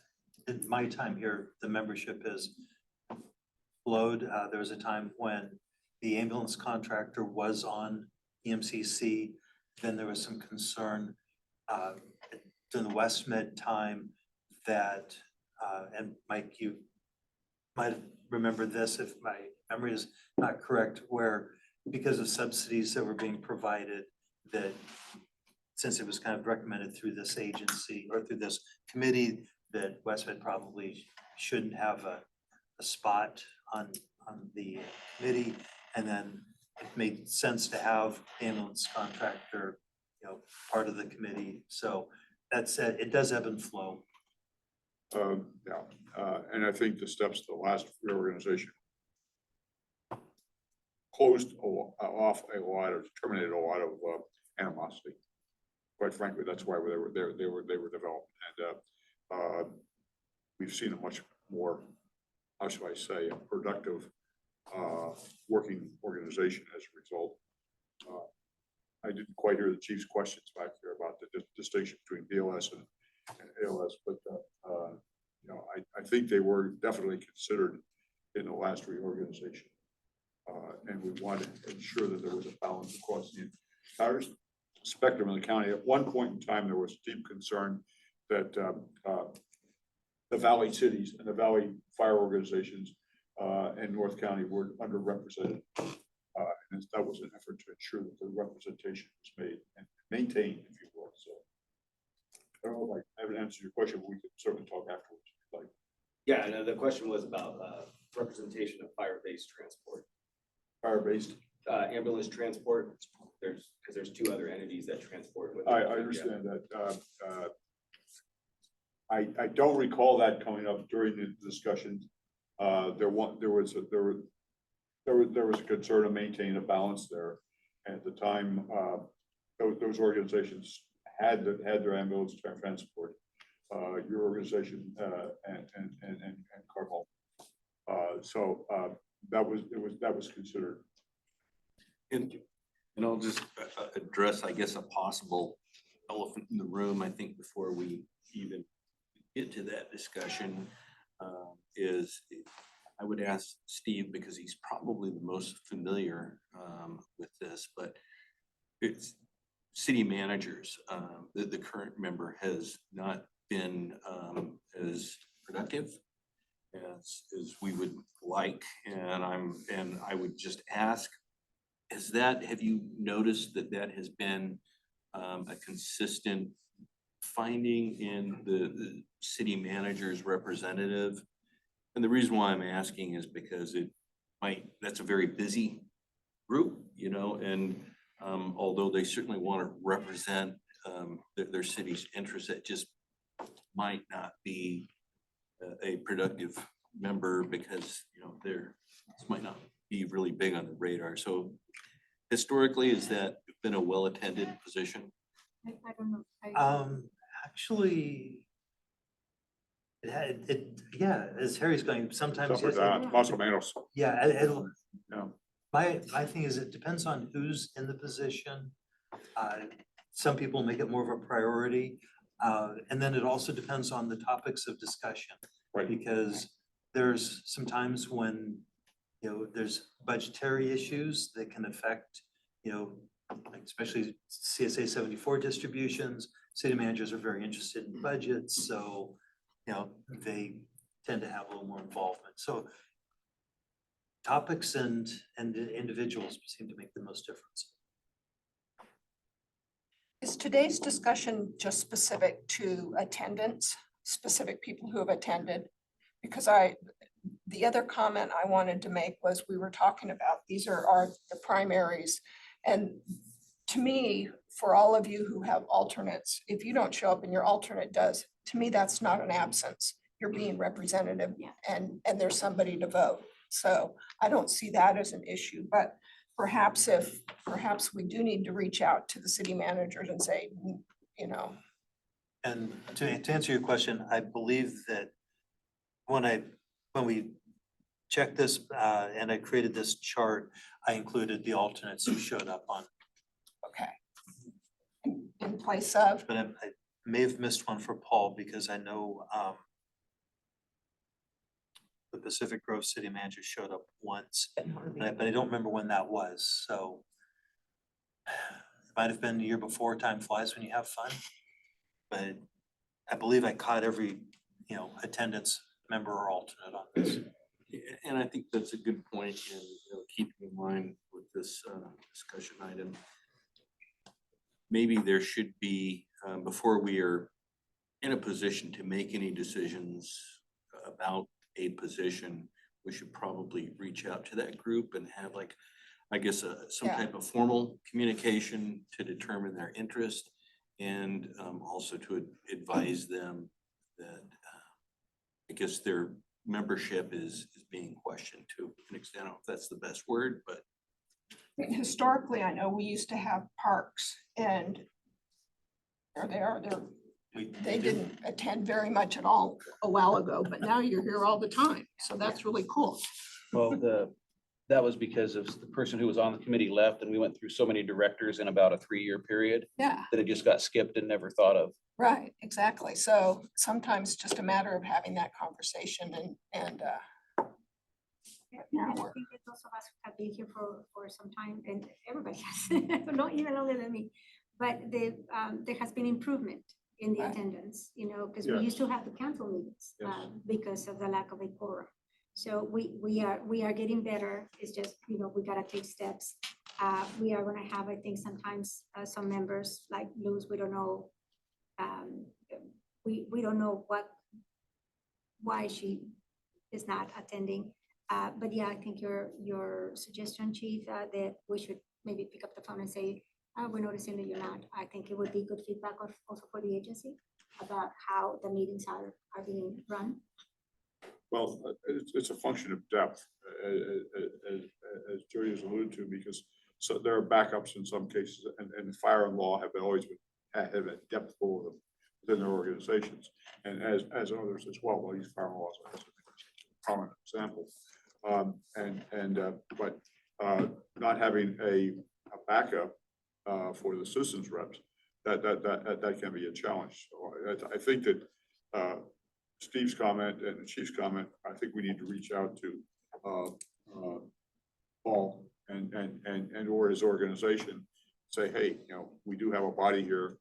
in my time here, the membership has flowed. There was a time when the ambulance contractor was on EMCC. Then there was some concern during the West Med time that, and Mike, you might remember this if my memory is not correct, where because of subsidies that were being provided, that since it was kind of recommended through this agency or through this committee, that Westmed probably shouldn't have a spot on the committee. And then it made sense to have ambulance contractor, part of the committee. So that said, it does ebb and flow. Yeah, and I think the steps, the last reorganization closed off a lot of, terminated a lot of animosity. Quite frankly, that's why they were there, they were developed, and we've seen a much more, how should I say, a productive working organization as a result. I didn't quite hear the chief's questions back there about the distinction between BLS and ALS, but you know, I think they were definitely considered in the last reorganization. And we wanted to ensure that there was a balance across the entire spectrum of the county. At one point in time, there was deep concern that the Valley cities and the Valley fire organizations in North County were underrepresented. And that was an effort to ensure that the representation was made and maintained, if you will. So I don't know if I haven't answered your question, but we could certainly talk afterwards if you'd like. Yeah, and the question was about representation of fire-based transport. Fire-based. Ambulance transport, because there's two other entities that transport. with I it. understand that. I don't recall that coming up during the discussions. There was a concern to maintain a balance there. And at the time, those organizations had their ambulance transport. Your organization and Carmel. So that was considered. And I'll just address, I guess, a possible elephant in the room, I think, before we even get to that discussion, is I would ask Steve, because he's probably the most familiar with this, but it's city managers. The current member has not been as productive as we would like, and I would just ask, have you noticed that has been a consistent finding in the city manager's representative? And the reason why I'm asking is because that's a very busy group, you know, and although they certainly want to represent their city's interests, it just might not be a productive member because, you know, this might not be really big on the radar. So historically, has that been a well-attended position? I don't know. Actually, yeah, as Harry's going, sometimes. Some yes, of Más o menos. Yeah, Yeah. my thing is it depends on who's in the position. Some people make it more of a priority. And then it also depends on the topics of discussion. Right. Because there's some times when, you know, there's budgetary issues that can affect, you know, like especially CSA 74 distributions. City managers are very interested in budgets, so, you know, they tend to have a little more involvement. So topics and individuals seem to make the most difference. Is today's discussion just specific to attendance, specific people who have attended? Because the other comment I wanted to make was we were talking about, these are the primaries. And to me, for all of you who have alternates, if you don't show up and your alternate does, to me, that's not an absence. You're being representative and there's somebody to vote. So I don't see that as an issue, but perhaps we do need to reach out to the city managers and say, you know. And to answer your question, I believe that when we checked this and I created this chart, I included the alternates who showed up on. Okay. In place of? But I may have missed one for Paul because I know the Pacific Grove city manager showed up once, but I don't remember when that was. So it might have been the year before. Time flies when you have fun. But I believe I caught every, you know, attendance member or alternate on this. And I think that's a good point, and keeping in mind with this discussion item, maybe there should be, before we are in a position to make any decisions about a position, we should probably reach out to that group and have, like, I guess, some type of formal communication to determine their interest, and also to advise them that I guess their membership is being questioned to an extent. I don't know if that's the best word, but Historically, I know we used to have parks and there they are, they didn't attend very much at all a while ago, but now you're here all the time. So that's really cool. Well, that was because of the person who was on the committee left and we went through so many directors in about a 3-year period Yeah, that it just got skipped and never thought of. right, exactly. So sometimes it's just a matter of having that conversation and Yeah, Yeah, and I we're- think that those of us who have been here for some time, and everybody has, not even longer than me. But there has been improvement in the Right. attendance, because we used to have to cancel meetings because of the lack of a quorum. So we are getting better. It's just, we gotta take steps. We are gonna have, I think, sometimes some members like Luz, we don't know. We don't know why she is not attending. But yeah, I think your suggestion, Chief, that we should maybe pick up the phone and say, we're noticing that you're not. I think it would be good feedback also for the agency about how the meetings are being run. Well, it's a function of depth, as Jody has alluded to, because so there are backups in some cases, and fire and law have always been, have a depth full of them within their organizations, and as others as well. Well, use fire and law as a prominent example. But not having a backup for the citizens reps, that can be a challenge. So I think that Steve's comment and the chief's comment, I think we need to reach out to Paul and or his organization, say, hey, we do have a body here.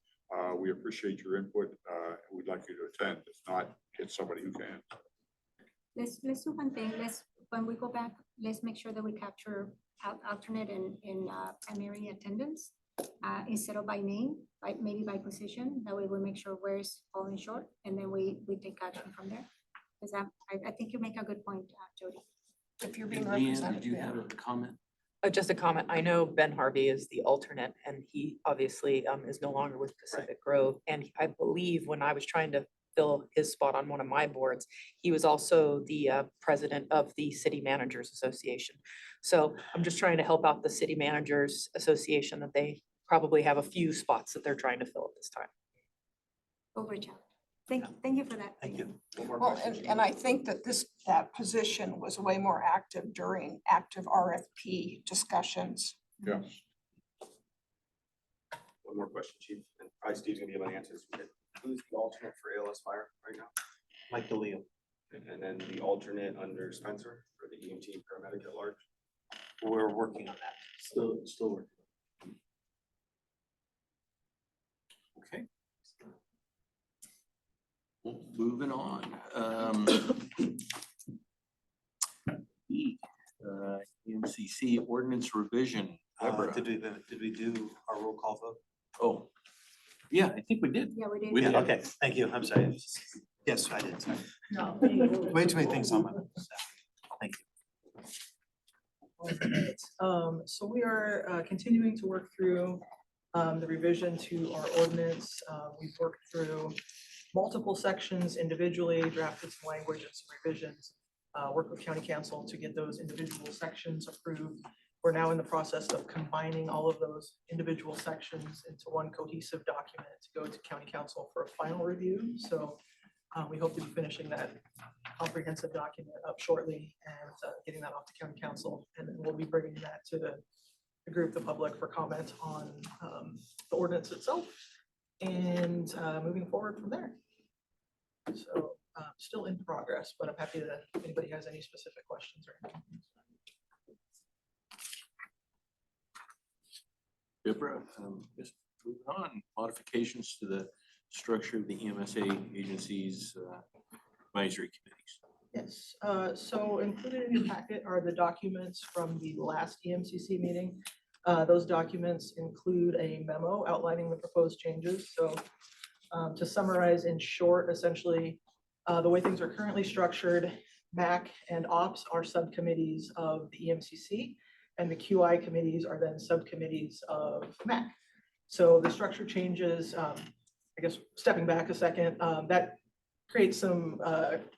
We appreciate your input. We'd like you to attend. If not, get somebody who can. Let's do one thing. When we go back, let's make sure that we capture alternate and primary attendance instead of by name, maybe by position. That way we make sure where is falling short, and then we take action from there. Because I think you make a good point, Jody. if you're being Leanne, represented. did you yeah. have a comment? Just a comment. I know Ben Harvey is the alternate and he obviously is no longer with Pacific Grove. And I believe when I was trying to fill his spot on one of my boards, he was also the president of the City Managers Association. So I'm just trying to help out the City Managers Association that they probably have a few spots that they're trying to fill at this time. We'll reach out. Thank you for that. Thank you. One more Well, question, and I think that that position was way more active during active RFP discussions. Yeah. One more question, Chief, and probably Steve's gonna be able to answer this. Who's the alternate for ALS Fire right now? Mike DeLeo. And then the alternate under Spencer for the EMT paramedic at large? We're working on that. Still working. Okay. Well, moving on. EMCC ordinance revision. Deborah. Did we do our roll call vote? Oh, yeah, I think we did. Yeah, we did. We did. Okay, thank you. I'm sorry. Yes, I did. Sorry. No. Way too many things on my. Thank you. So we are continuing to work through the revision to our ordinance. We've worked through multiple sections individually, drafted some language and some revisions, worked with county council to get those individual sections approved. We're now in the process of combining all of those individual sections into one cohesive document to go to county council for a final review. So we hope to be finishing that comprehensive document up shortly and getting that off to county council. And then we'll be bringing that to the group, the public, for comment on the ordinance itself and moving forward from there. So still in progress, but I'm happy that if anybody has any specific questions or anything. Deborah, just moving on, modifications to the structure of the EMSA agencies advisory committees. Yes, so included in your packet are the documents from the last EMCC meeting. Those documents include a memo outlining the proposed changes. So to summarize in short, essentially, the way things are currently structured, MAC and OPS are subcommittees of the EMCC, and the QI committees are then subcommittees of MAC. So the structure changes, I guess, stepping back a second, that create some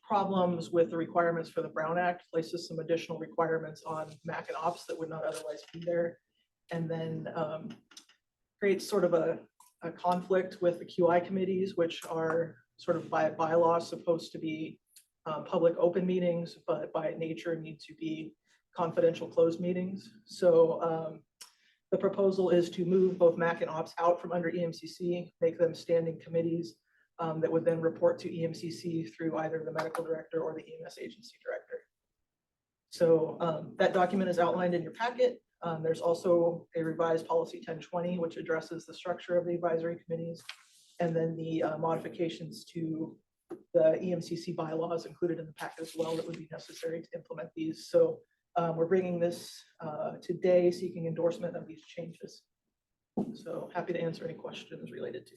problems with the requirements for the Brown Act, places some additional requirements on MAC and ops that would not otherwise be there. And then creates sort of a conflict with the QI committees, which are sort of by bylaw supposed to be public open meetings, but by nature need to be confidential closed meetings. So the proposal is to move both MAC and ops out from under EMCC, make them standing committees that would then report to EMCC through either the medical director or the EMS agency director. So that document is outlined in your packet. There's also a revised policy 1020, which addresses the structure of the advisory committees, and then the modifications to the EMCC bylaws included in the packet as well that would be necessary to implement these. So we're bringing this today, seeking endorsement of these changes. So happy to answer any questions related to.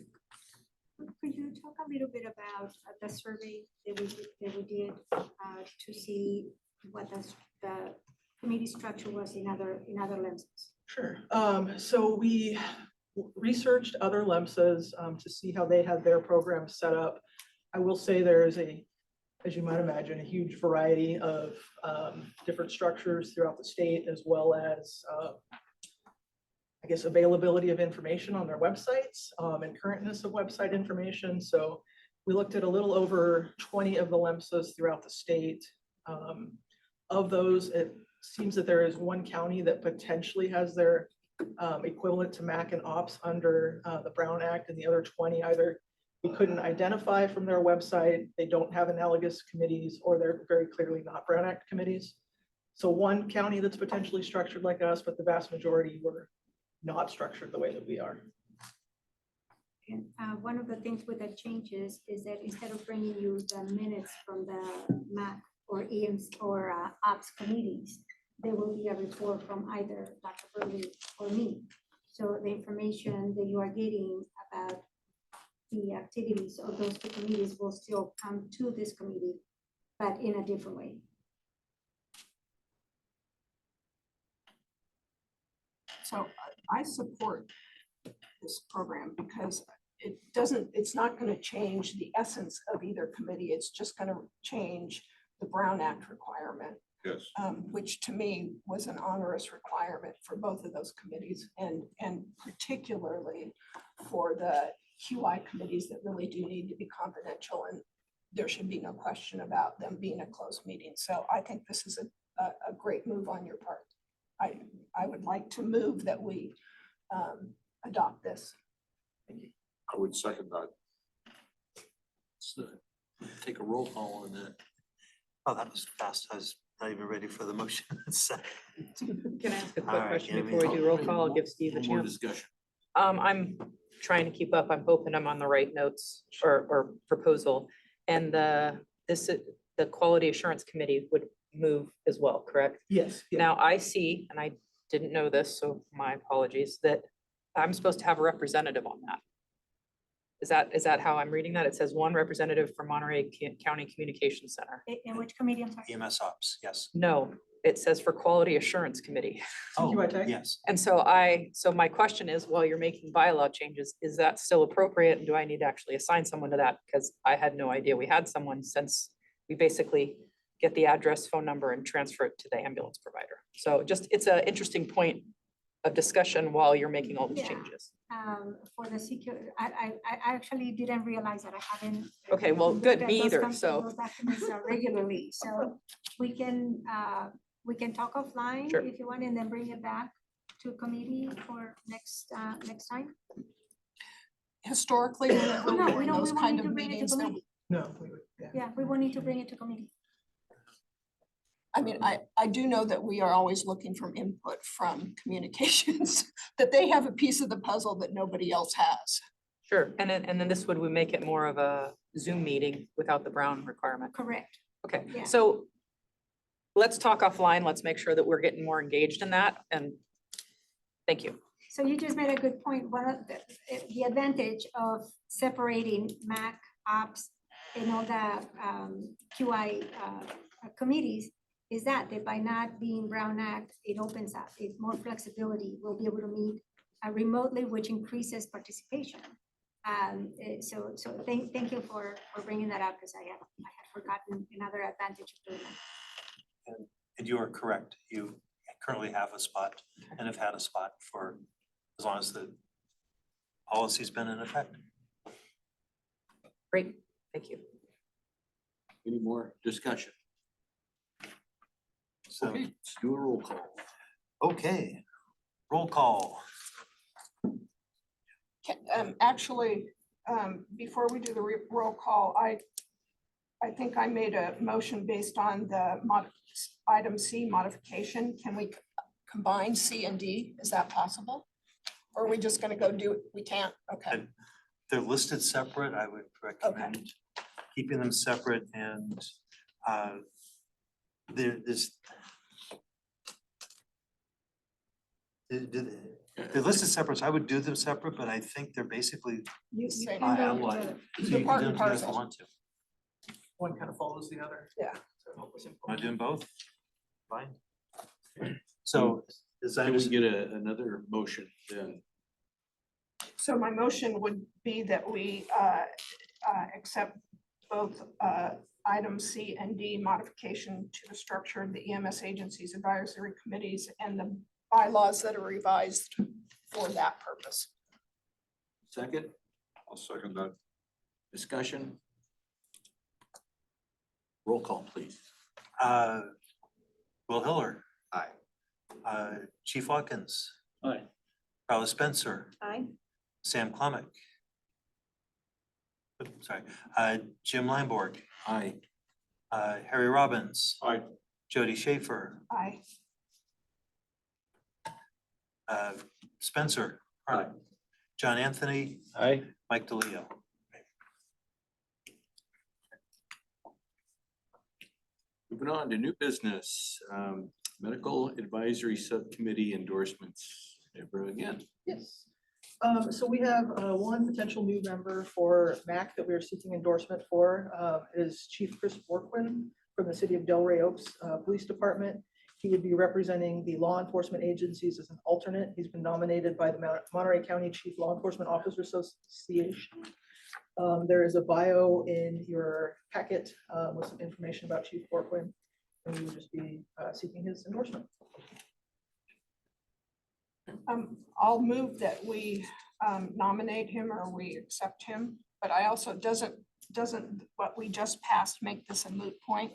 Could you talk a little bit about the survey that we did to see what the committee structure was in other lenses? Sure. So we researched other LEMSAs to see how they had their programs set up. I will say there is as you might imagine, a huge variety of different structures throughout the state, as well as I guess availability of information on their websites and currentness of website information. So we looked at a little over 20 of the LEMSAs throughout the state. Of those, it seems that there is one county that potentially has their equivalent to MAC and ops under the Brown Act, and the other 20 either we couldn't identify from their website, they don't have analogous committees, or they're very clearly not Brown Act committees. So one county that's potentially structured like us, but the vast majority were not structured the way that we are. And one of the things with the changes is that instead of bringing you the minutes from the MAC or EMS or ops committees, there will be a report from either Dr. Burley or me. So the information that you are getting about the activities of those two committees will still come to this committee, but in a different way. So I support this program because it's not going to change the essence of either committee. It's just going to change the Brown Act requirement, Yes. which to me was an onerous requirement for both of those committees, and particularly for the QI committees that really do need to be confidential, and there should be no question about them being a closed meeting. So I think this is a great move on your part. I would like to move that we adopt this. I would second that. So take a roll call on that. Oh, that was fast. I was not even ready for the motion. Can I ask a All quick right, question give me- before we do roll call? I'll give Steve a One more chance. discussion. I'm trying to keep up. I'm hoping I'm on the right notes or proposal. And the Quality Assurance Committee would move as well, correct? Yes. Yeah. Now I see, and I didn't know this, so my apologies, that I'm supposed to have a representative on that. Is that how I'm reading that? It says one representative from Monterey County Communications Center. In which committee, I'm sorry? EMS ops, yes. No, it says for Quality Assurance Committee. Oh, QI tech? yes. And so my question is, while you're making bylaw changes, is that still appropriate? And do I need to actually assign someone to that? Because I had no idea we had someone, since we basically get the address, phone number, and transfer it to the ambulance provider. So just, it's an interesting point of discussion while you're making all these Yeah. changes. For the security, I actually didn't realize that. I haven't. Okay, well, looked good, at me those either, com- so. Those documents regularly, so we can talk offline Sure. if you want, and then bring it back to committee for next time. Historically, whenever Oh, no, we're we in don't, we those won't kind need of to bring it to meetings, there committee. No, we would, yeah. Yeah, we won't need to bring it to committee. I mean, I do know that we are always looking for input from communications, that they have a piece of the puzzle that nobody else has. Sure, and then this would make it more of a Zoom meeting without the Brown requirement. Correct. Okay, Yeah. so let's talk offline. Let's make sure that we're getting more engaged in that, and thank you. So you just made a good point. One of the advantage of separating MAC, ops, and all the QI committees is that by not being Brown Act, it opens up, it's more flexibility. We'll be able to meet remotely, which increases participation. So thank you for bringing that up, because I had forgotten another advantage of doing that. And you are correct. You currently have a spot and have had a spot for as long as the policy's been in effect. Great, thank you. Any more discussion? So, Okay, let's do a roll call. okay, roll call. Actually, before we do the roll call, I think I made a motion based on the item C modification. Can we combine C and D? Is that possible? Or are we just gonna go do it? We can't, okay. They're listed separate. I would recommend keeping them separate, and there's they're listed separate, so I would do them separate, but I think they're basically Same. allied. So you can part do and them if you guys parcel. want to. One kind of follows the other. Yeah. Want to do them both? Fine. So is that Can we get another motion then? So my motion would be that we accept both item C and D modification to the structure of the EMS agencies, advisory committees, and the bylaws that are revised for that purpose. Second, I'll second that. discussion? Roll call, please. Will Hiller, Aye. Chief Watkins, Aye. Carla Spencer, Aye. Sam Klemick. Sorry, Jim Lineborg, Aye. Harry Robbins. Aye. Jody Schaefer, Aye. Spencer. Aye. John Anthony, Aye. Mike DeLeo. Moving on to new business, medical advisory subcommittee endorsements. Deborah again. Yes. So we have one potential new member for MAC that we are seeking endorsement for, is Chief Chris Borquin from the city of Delray Oaks Police Department. He would be representing the law enforcement agencies as an alternate. He's been nominated by the Monterey County Chief Law Enforcement Officers Association. There is a bio in your packet with some information about Chief Borquin, and we would just be seeking his endorsement. I'll move that we nominate him or we accept him, but I also doesn't what we just passed make this a moot point?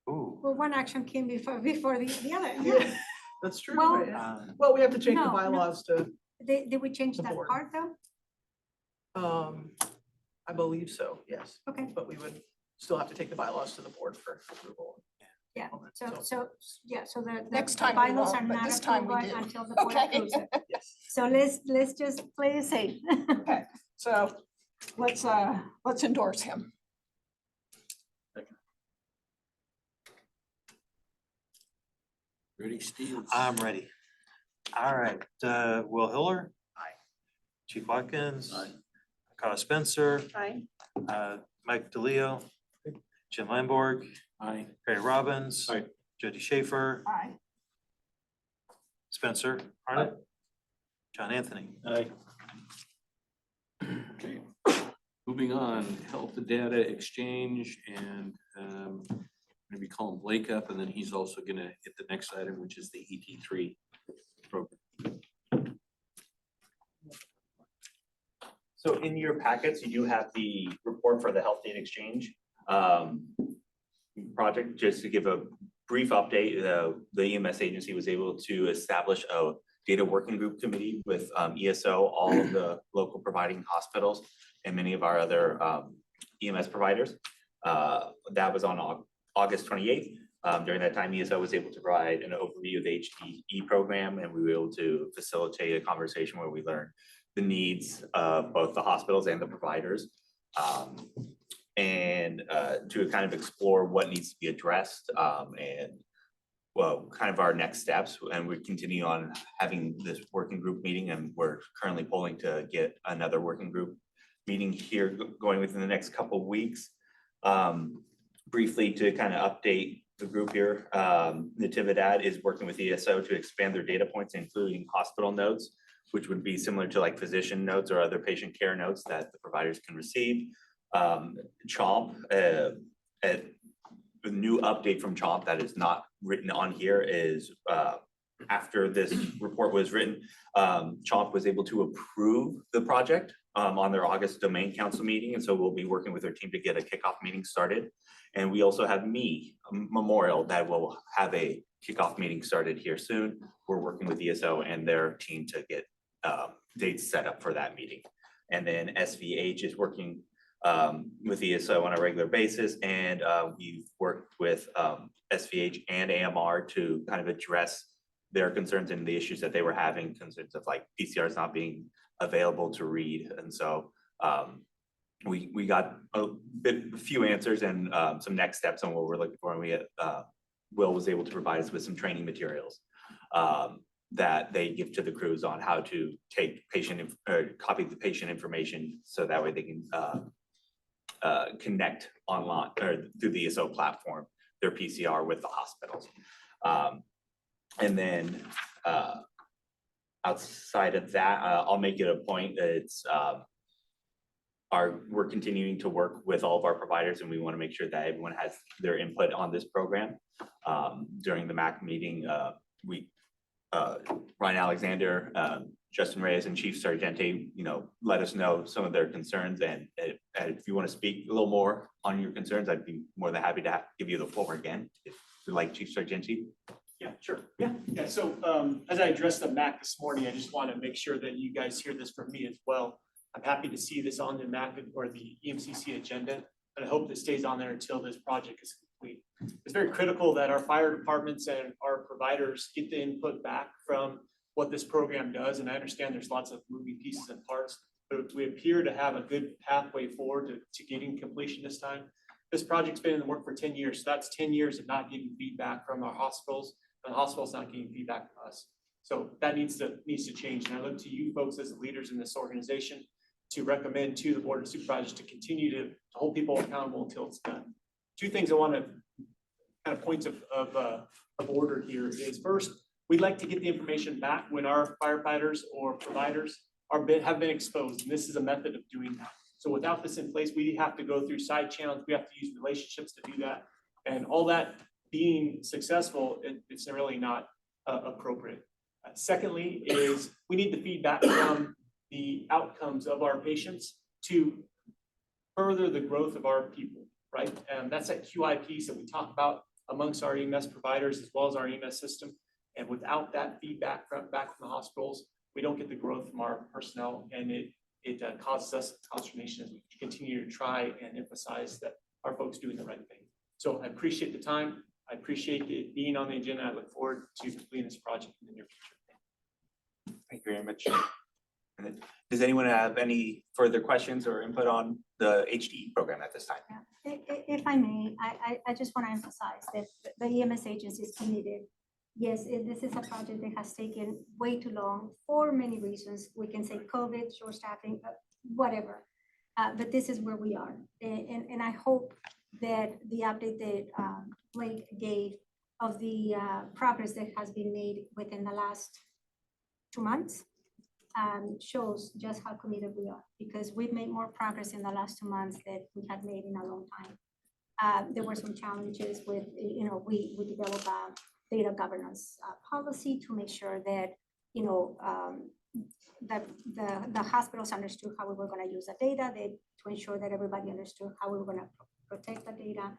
Ooh. Well, one action came before the other. Yeah, that's true. Well, right, yeah. Well, we have to change the no, no. bylaws to, Did we change The that board. part though? I believe so, yes, Okay, but we would still have to take the bylaws to the board for approval. yeah, Okay, so the Next the time we bylaws won't, are but not this time we approved do. until the board Okay. approves it. Yes. So let's just play it safe. Okay, so let's endorse him. Ready, Steve? I'm ready. All right, Will Hiller. Aye. Chief Watkins. Aye. Carla Spencer, Aye. Mike DeLeo, Jim Lineborg, Aye. Harry Robbins. Aye. Jody Schaefer, Aye. Spencer Arnett, John Anthony. Aye. Okay, moving on, health data exchange, and maybe call him Blake up, and then he's also gonna hit the next item, which is the ET3 program. So in your packets, you do have the report for the Health Data Exchange project. Just to give a brief update, the EMS agency was able to establish a data working group committee with ESO, all of the local providing hospitals, and many of our other EMS providers. That was on August 28th. During that time, ESO was able to provide an overview of the HDE program, and we were able to facilitate a conversation where we learned the needs of both the hospitals and the providers, and to kind of explore what needs to be addressed, and well, kind of our next steps. And we continue on having this working group meeting, and we're currently polling to get another working group meeting here going within the next couple of weeks. Briefly to kind of update the group here, Natividad is working with ESO to expand their data points, including hospital nodes, which would be similar to like physician notes or other patient care notes that the providers can receive. CHOMP, the new update from CHOMP that is not written on here is after this report was written, CHOMP was able to approve the project on their August domain council meeting. And so we'll be working with their team to get a kickoff meeting started. And we also have Memorial that will have a kickoff meeting started here soon. We're working with ESO and their team to get dates set up for that meeting. And then SVH is working with ESO on a regular basis. And we've worked with SVH and AMR to kind of address their concerns and the issues that they were having, concerns of like PCRs not being available to read. And so we got a few answers and some next steps on what we're looking for. And we Will was able to provide us with some training materials that they give to the crews on how to take copy the patient information so that way they can connect online or through the ESO platform, their PCR with the hospitals. And then outside of that, I'll make it a point that it's we're continuing to work with all of our providers, and we want to make sure that everyone has their input on this program. During the MAC meeting, Ryan Alexander, Justin Reyes, and Chief Sargenti, let us know some of their concerns. And if you want to speak a little more on your concerns, I'd be more than happy to give you the floor again, if you like, Chief Sargenti. Yeah, sure. Yeah. So as I addressed the MAC this morning, I just want to make sure that you guys hear this from me as well. I'm happy to see this on the MAC or the EMCC agenda, and I hope this stays on there until this project is complete. It's very critical that our fire departments and our providers get the input back from what this program does. And I understand there's lots of moving pieces and parts, but we appear to have a good pathway forward to getting completion this time. This project's been in the work for 10 years. So that's 10 years of not getting feedback from our hospitals, and the hospital's not getting feedback from us. So that needs to change. And I look to you folks as leaders in this organization to recommend to the Board of Supervisors to continue to hold people accountable until it's done. Two things I want to kind of points of order here is, first, we'd like to get the information back when our firefighters or providers have been exposed, and this is a method of doing that. So without this in place, we have to go through side channels. We have to use relationships to do that, and all that being successful, it's really not appropriate. Secondly, is we need the feedback from the outcomes of our patients to further the growth of our people, right? And that's that QI piece that we talk about amongst our EMS providers as well as our EMS system. And without that feedback back from the hospitals, we don't get the growth from our personnel, and it causes us consternation as we continue to try and emphasize that our folks doing the right thing. So I appreciate the time. I appreciate it being on the agenda. I look forward to completing this project in the near future. Thank you very much. Does anyone have any further questions or input on the HDE program at this time? Yeah. If I may, I just want to emphasize that the EMS agency is committed. Yes, this is a project that has taken way too long for many reasons. We can say COVID, short staffing, whatever. But this is where we are. And I hope that the update that Blake gave of the progress that has been made within the last 2 months shows just how committed we are, because we've made more progress in the last 2 months that we had made in a long time. There were some challenges with, we developed a data governance policy to make sure that, that the hospitals understood how we were going to use the data, to ensure that everybody understood how we were going to protect the data,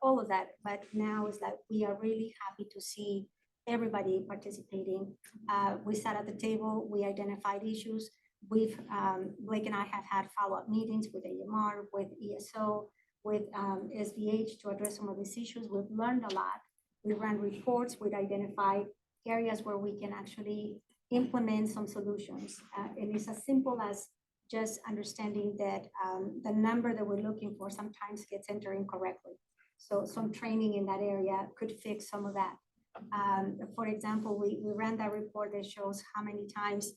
all of that. But now is that we are really happy to see everybody participating. We sat at the table, we identified issues. Blake and I have had follow-up meetings with AMR, with ESO, with SVH to address some of these issues. We've learned a lot. We ran reports, we've identified areas where we can actually implement some solutions. And it's as simple as just understanding that the number that we're looking for sometimes gets entered incorrectly. So some training in that area could fix some of that. For example, we ran that report that shows how many times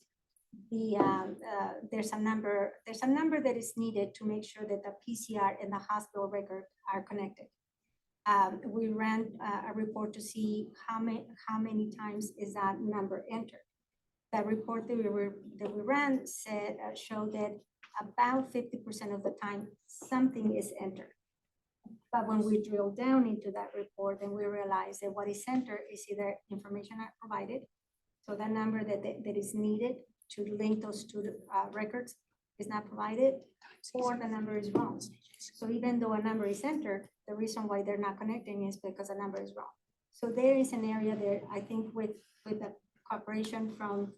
there's a number that is needed to make sure that the PCR and the hospital record are connected. We ran a report to see how many times is that number entered. That report that we ran said, showed that about 50% of the time, something is entered. But when we drill down into that report, then we realize that what is entered is either information not provided, so that number that is needed to link those two records is not provided, or the number is wrong. So even though a number is entered, the reason why they're not connecting is because the number is wrong. So there is an area there, I think with the cooperation from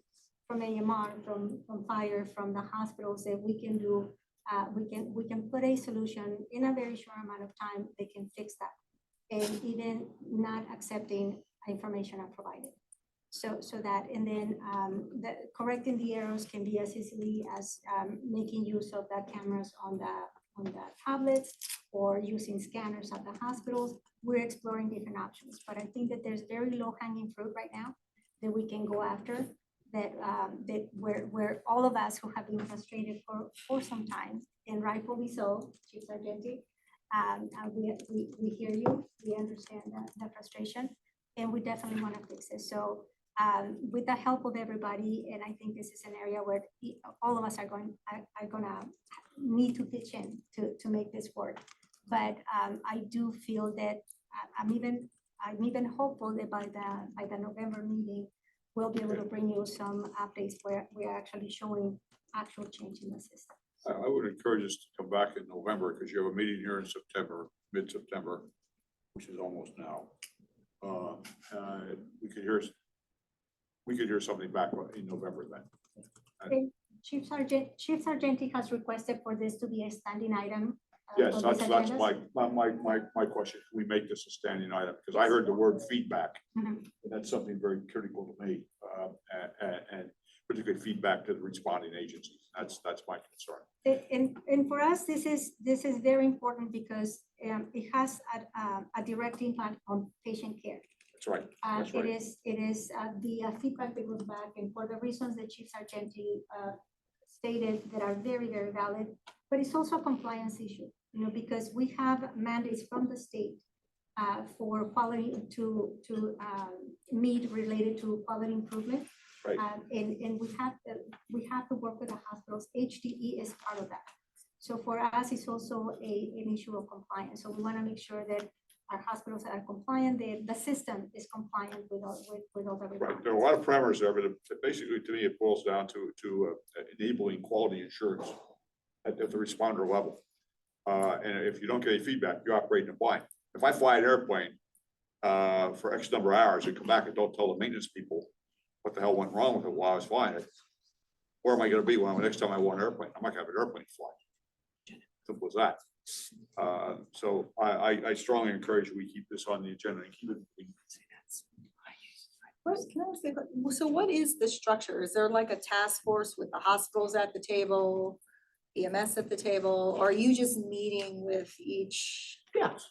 AMR, from fire, from the hospitals, that we can do, we can put a solution in a very short amount of time, they can fix that. And even not accepting information not provided. So that, and then correcting the errors can be as easily as making use of the cameras on the tablets or using scanners at the hospitals. We're exploring different options, but I think that there's very low hanging fruit right now that we can go after, that where all of us who have been frustrated for some time, and rightfully so, Chief Sargenti, we hear you, we understand the frustration, and we definitely want to fix it. So with the help of everybody, and I think this is an area where all of us are gonna need to pitch in to make this work. But I do feel that I'm even hopeful that by the November meeting, we'll be able to bring you some updates where we are actually showing actual change in the system. I would encourage us to come back in November, because you have a meeting here in September, mid-September, which is almost now. We could hear something back in November then. Okay. Chief Sargenti has requested for this to be a standing item. Yes, on that's these my agendas. question. Can we make this a standing item? Because I heard the word feedback. Mhm. And that's something very critical to me, and particularly feedback to the responding agencies. That's my concern. And for us, this is very important because it has a direct impact on patient care. That's right. That's right. It is the feedback that goes back, and for the reasons that Chief Sargenti stated that are very, very valid, but it's also a compliance issue, because we have mandates from the state for quality to meet related to quality improvement. Right. And we have to work with the hospitals. HDE is part of that. So for us, it's also an issue of compliance. So we want to make sure that our hospitals are compliant, the system is compliant with all the requirements. Right. There are a lot of parameters there, but basically, to me, it boils down to enabling quality assurance at the responder level. And if you don't get any feedback, you operate in a blind. If I fly an airplane for X number of hours and come back and don't tell the maintenance people what the hell went wrong with it while I was flying it, where am I going to be when the next time I want an airplane? I'm not going to have an airplane fly. Simple as that. So I strongly encourage we keep this on the agenda and keep it. First, can I ask you, so what is the structure? Is there like a task force with the hospitals at the table, EMS at the table, or are you just meeting with each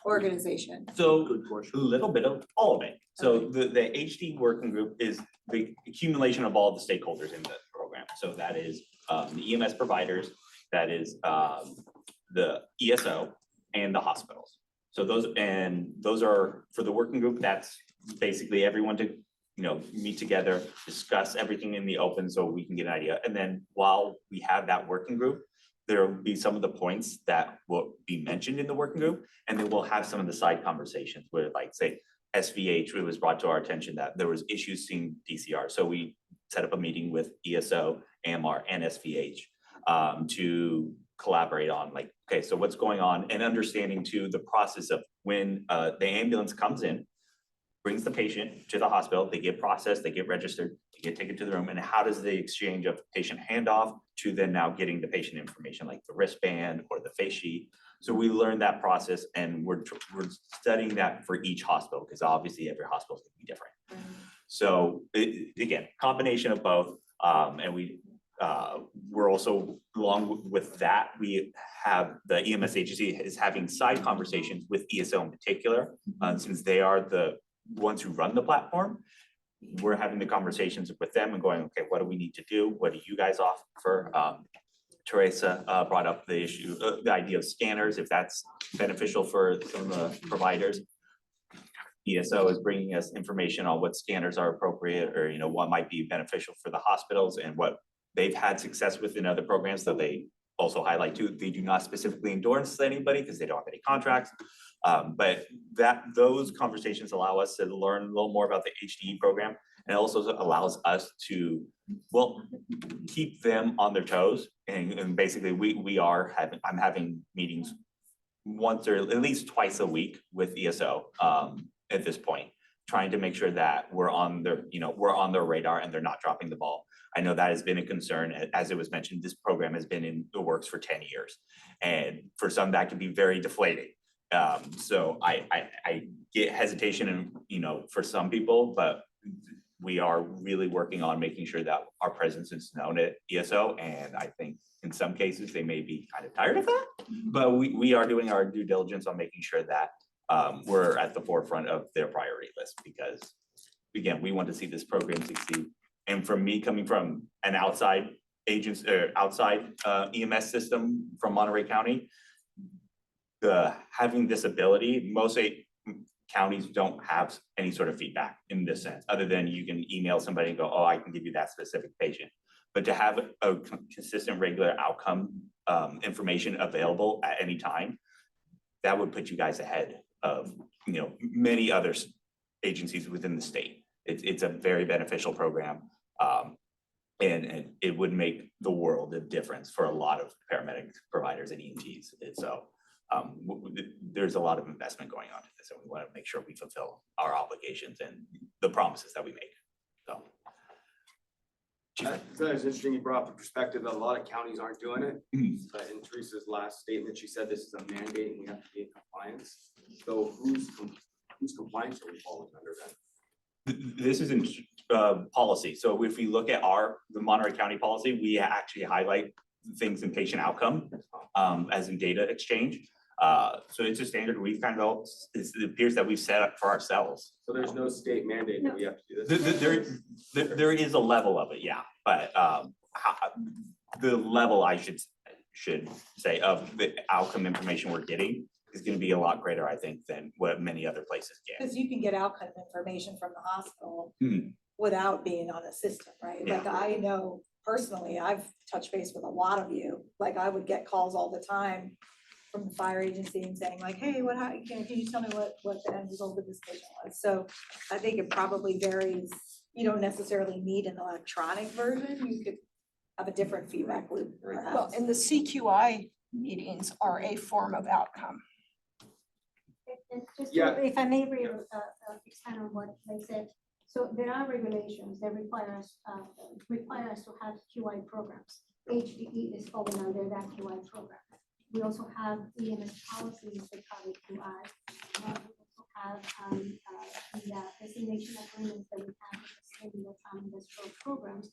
organization? So a little bit of all of it. So the HD working group is the accumulation of all the stakeholders in the program. So that is the EMS providers, that is the ESO and the hospitals. So those are for the working group. That's basically everyone to meet together, discuss everything in the open so we can get an idea. And then while we have that working group, there will be some of the points that will be mentioned in the working group, and then we'll have some of the side conversations where, like, say, SVH, it was brought to our attention that there was issues seeing DCR. So we set up a meeting with ESO, AMR, and SVH to collaborate on, like, okay, so what's going on, and understanding to the process of when the ambulance comes in, brings the patient to the hospital, they get processed, they get registered, they get taken to the room, and how does the exchange of patient handoff to then now getting the patient information, like the wristband or the face sheet. So we learned that process, and we're studying that for each hospital, because obviously every hospital is going to be different. So again, combination of both, and we're also, along with that, we have the EMS agency is having side conversations with ESO in particular, since they are the ones who run the platform. We're having the conversations with them and going, okay, what do we need to do? What do you guys offer? Teresa brought up the issue, the idea of scanners, if that's beneficial for some of the providers. ESO is bringing us information on what scanners are appropriate or, what might be beneficial for the hospitals and what they've had success with in other programs that they also highlight too. They do not specifically endorse anybody because they don't have any contracts. But those conversations allow us to learn a little more about the HDE program, and it also allows us to, keep them on their toes. And basically I'm having meetings once or at least twice a week with ESO at this point, trying to make sure that we're on their radar and they're not dropping the ball. I know that has been a concern. As it was mentioned, this program has been in the works for 10 years. And for some, that can be very deflating. So I get hesitation and, for some people, but we are really working on making sure that our presence is known at ESO. And I think in some cases, they may be kind of tired of that, but we are doing our due diligence on making sure that we're at the forefront of their priority list, because again, we want to see this program succeed. And from me coming from an outside agency or outside EMS system from Monterey County, having this ability, most counties don't have any sort of feedback in this sense, other than you can email somebody and go, oh, I can give you that specific patient. But to have a consistent, regular outcome information available at any time, that would put you guys ahead of many other agencies within the state. It's a very beneficial program, and it would make the world of difference for a lot of paramedic providers and EMTs. And so there's a lot of investment going on to this, and we want to make sure we fulfill our obligations and the promises that we make. So. That is interesting. You brought up the perspective that a lot of counties aren't doing it. But in Teresa's last statement, she said this is a mandate and we have to be in compliance. So whose compliance are we falling under then? This is in policy. So if we look at the Monterey County policy, we actually highlight things in patient outcome as in data exchange. So it's a standard we've kind of, it appears that we've set up for ourselves. So there's no state mandate that we have to do this? There is a level of it, yeah, but the level I should say of the outcome information we're getting is going to be a lot greater, I think, than what many other places get. Because you can get outcome information from the hospital without being on a system, right? Yeah. Like I know personally, I've touched base with a lot of you. Like I would get calls all the time from the fire agency and saying like, hey, can you tell me what the end result of this patient was? So I think it probably varies. You don't necessarily need an electronic version. You could have a different feedback loop. Well, Perhaps. and the CQI meetings are a form of outcome. And just Yeah. if I may expand on what they said, so there are regulations that require us to have QI programs. HDE is falling under that QI program. We also have EMS policies that cover QI. We also have the designation agreements that we have with the state and the county industrial programs,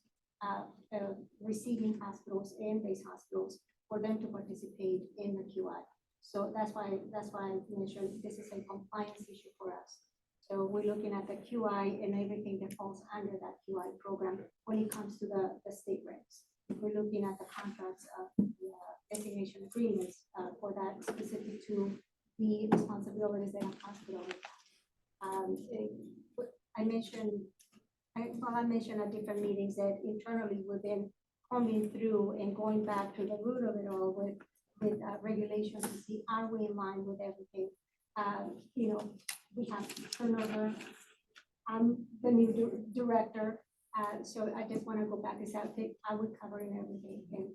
receiving hospitals and base hospitals for them to participate in the QI. So that's why I mentioned this is a compliance issue for us. So we're looking at the QI and everything that falls under that QI program when it comes to the state regs. We're looking at the contracts of the designation agreements for that specific to the responsibilities that a hospital has. I mentioned at different meetings that internally we've been combing through and going back to the root of it all with regulations to see are we in line with everything. We have turnover. I'm the new director, so I just want to go back and say I would cover in everything, and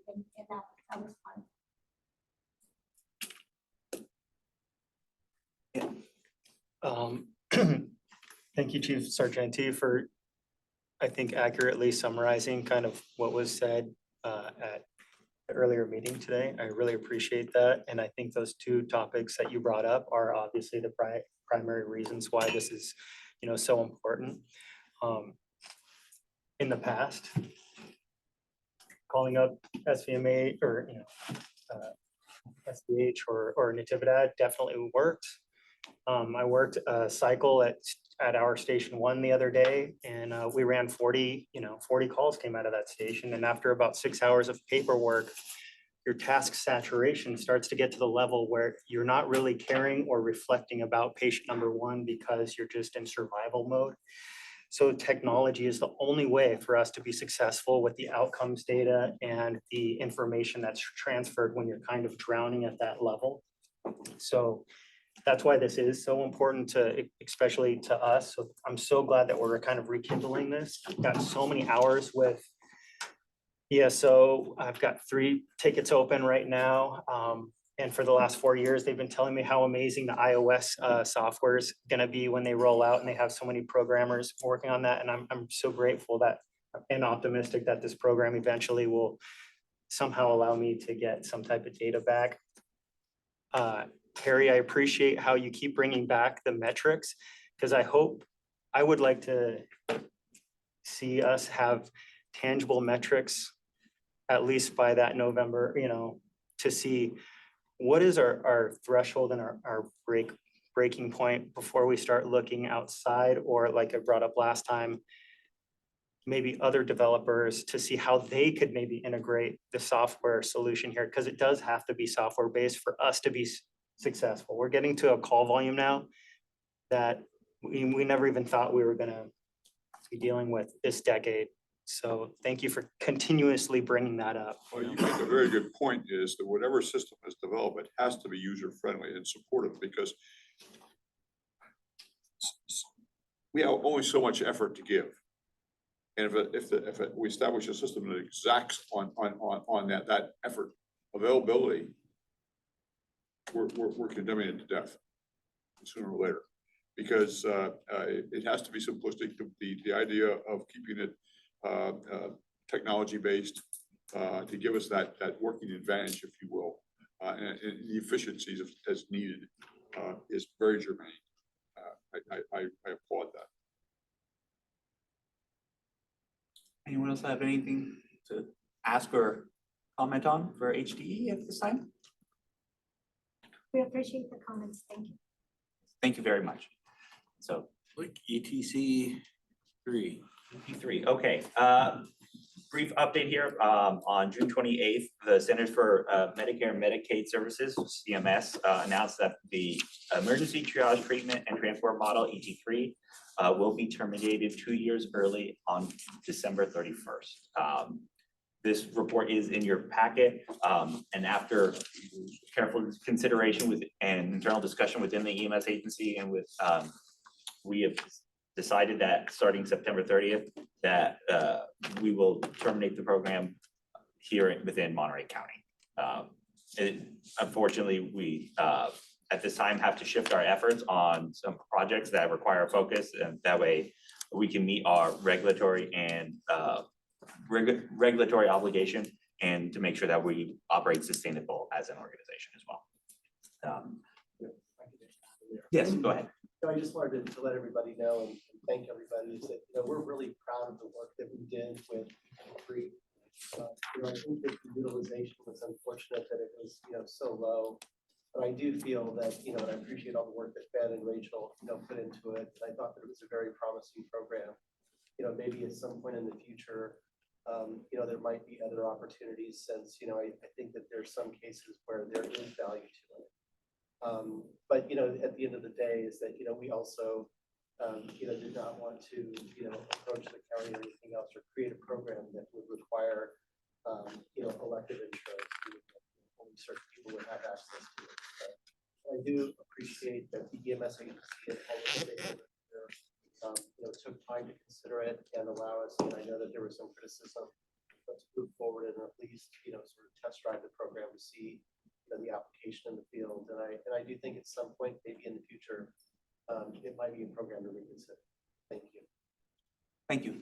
that was fun. Thank you, Chief Sargenti, for, I think, accurately summarizing kind of what was said at the earlier meeting today. I really appreciate that. And I think those two topics that you brought up are obviously the primary reasons why this is, so important. In the past, calling up SVMA or, SDH or Natividad definitely worked. I worked a cycle at our station 1 the other day, and we ran 40 calls came out of that station. And after about 6 hours of paperwork, your task saturation starts to get to the level where you're not really caring or reflecting about patient number one because you're just in survival mode. So technology is the only way for us to be successful with the outcomes data and the information that's transferred when you're kind of drowning at that level. So that's why this is so important to, especially to us. So I'm so glad that we're kind of rekindling this. I've got so many hours with ESO. I've got 3 tickets open right now. And for the last 4 years, they've been telling me how amazing the iOS software is going to be when they roll out, and they have so many programmers working on that. And I'm so grateful that and optimistic that this program eventually will somehow allow me to get some type of data back. Harry, I appreciate how you keep bringing back the metrics, because I would like to see us have tangible metrics at least by that November, to see what is our threshold and our breaking point before we start looking outside, or like I brought up last time, maybe other developers to see how they could maybe integrate the software solution here, because it does have to be software based for us to be successful. We're getting to a call volume now that we never even thought we were gonna be dealing with this decade. So thank you for continuously bringing that up. Well, you make a very good point, is that whatever system is developed, it has to be user-friendly and supportive, because we have only so much effort to give. And if we establish a system that exacts on that effort availability, we're condemning it to death sooner or later, because it has to be simplistic. The idea of keeping it technology based to give us that working advantage, if you will, and the efficiencies as needed is very germane. I applaud that. Anyone else have anything to ask or comment on for HDE at this time? We appreciate the comments. Thank you. Thank you very much. So Like ETC 3. P3, okay. Brief update here. On June 28th, the Centers for Medicare and Medicaid Services, CMS, announced that the emergency triage treatment and transport model, ET3, will be terminated 2 years early on December 31st. This report is in your packet, and after careful consideration with and internal discussion within the EMS agency and with, we have decided that starting September 30th, that we will terminate the program here within Monterey County. Unfortunately, we at this time have to shift our efforts on some projects that require focus, and that way we can meet our regulatory and regulatory obligation, and to make sure that we operate sustainable as an organization as well. Yes, go ahead. I just wanted to let everybody know and thank everybody, is that, we're really proud of the work that we did with free. I think that the utilization was unfortunate that it was, so low. But I do feel that, and I appreciate all the work that Ben and Rachel, put into it. And I thought that it was a very promising program. Maybe at some point in the future, there might be other opportunities, since, I think that there's some cases where there is value to it. But, at the end of the day is that, we also, did not want to, approach the county or anything else, or create a program that would require, elective insurance. Only certain people would have access to it. But I do appreciate that the EMS agency and all the stakeholders here, took time to consider it and allow us, and I know that there was some criticism, but to move forward and at least, sort of test drive the program to see the application in the field. And I do think at some point, maybe in the future, it might be a program to reconsider. Thank you. Thank you.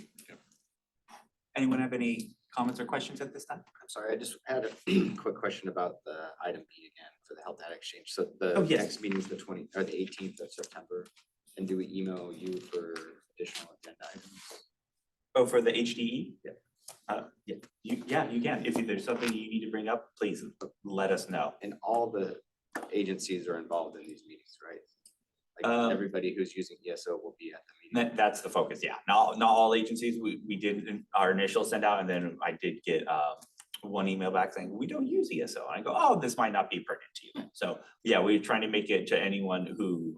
Anyone have any comments or questions at this time? I'm sorry, I just had a quick question about the item B again for the health data exchange. So the yes. next meeting is the 18th of September. And do we email you for additional agenda items? Oh, for the HDE? Yeah. You can. If there's something you need to bring up, please let us know. And all the agencies are involved in these meetings, right? Like everybody who's using ESO will be at the meeting. That's the focus, yeah. Not all agencies. We did our initial send out, and then I did get one email back saying, we don't use ESO. And I go, oh, this might not be pertinent to you. So yeah, we're trying to make it to anyone who,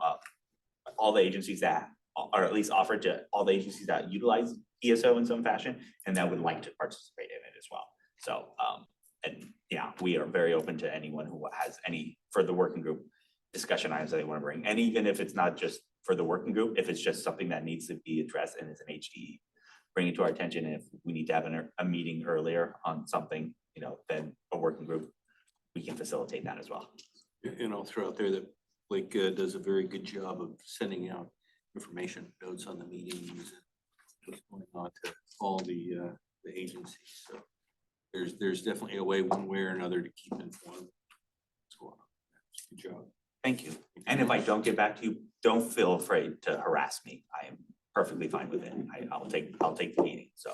all the agencies that, or at least offer to all the agencies that utilize ESO in some fashion and that would like to participate in it as well. So, and yeah, we are very open to anyone who has any further working group discussion items that they want to bring. And even if it's not just for the working group, if it's just something that needs to be addressed and is an HDE, bring it to our attention. And if we need to have a meeting earlier on something, you know, then a working group, we can facilitate that as well. And I'll throw out there that Blake does a very good job of sending out information, notes on the meetings, and what's going on to all the agencies. So there's definitely a way, one way or another, to keep informed. Good job. Thank you. And if I don't get back to you, don't feel afraid to harass me. I am perfectly fine with it. I'll take the meeting. So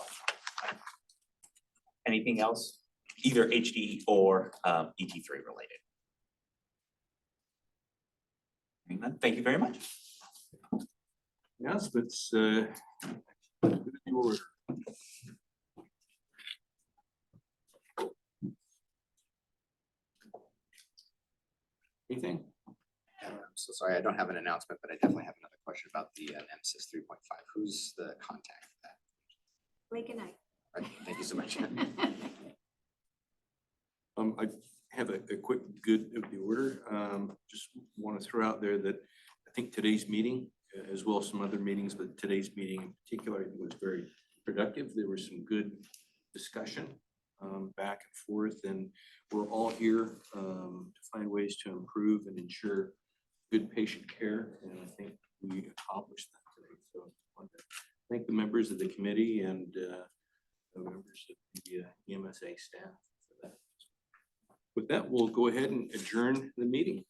anything else, either HD or ET3 related? Thank you very much. Yes, that's good order. Anything? I'm so sorry, I don't have an announcement, but I definitely have another question about the NEMSIS 3.5. Who's the contact for that? Blake and I. All right, thank you so much. I have a quick good of the order. Just want to throw out there that I think today's meeting, as well as some other meetings, but today's meeting in particular, I think was very productive. There was some good discussion back and forth, and we're all here to find ways to improve and ensure good patient care. And I think we accomplished that today. So I want to thank the members of the committee and the members of the EMSA staff for that. With that, we'll go ahead and adjourn the meeting.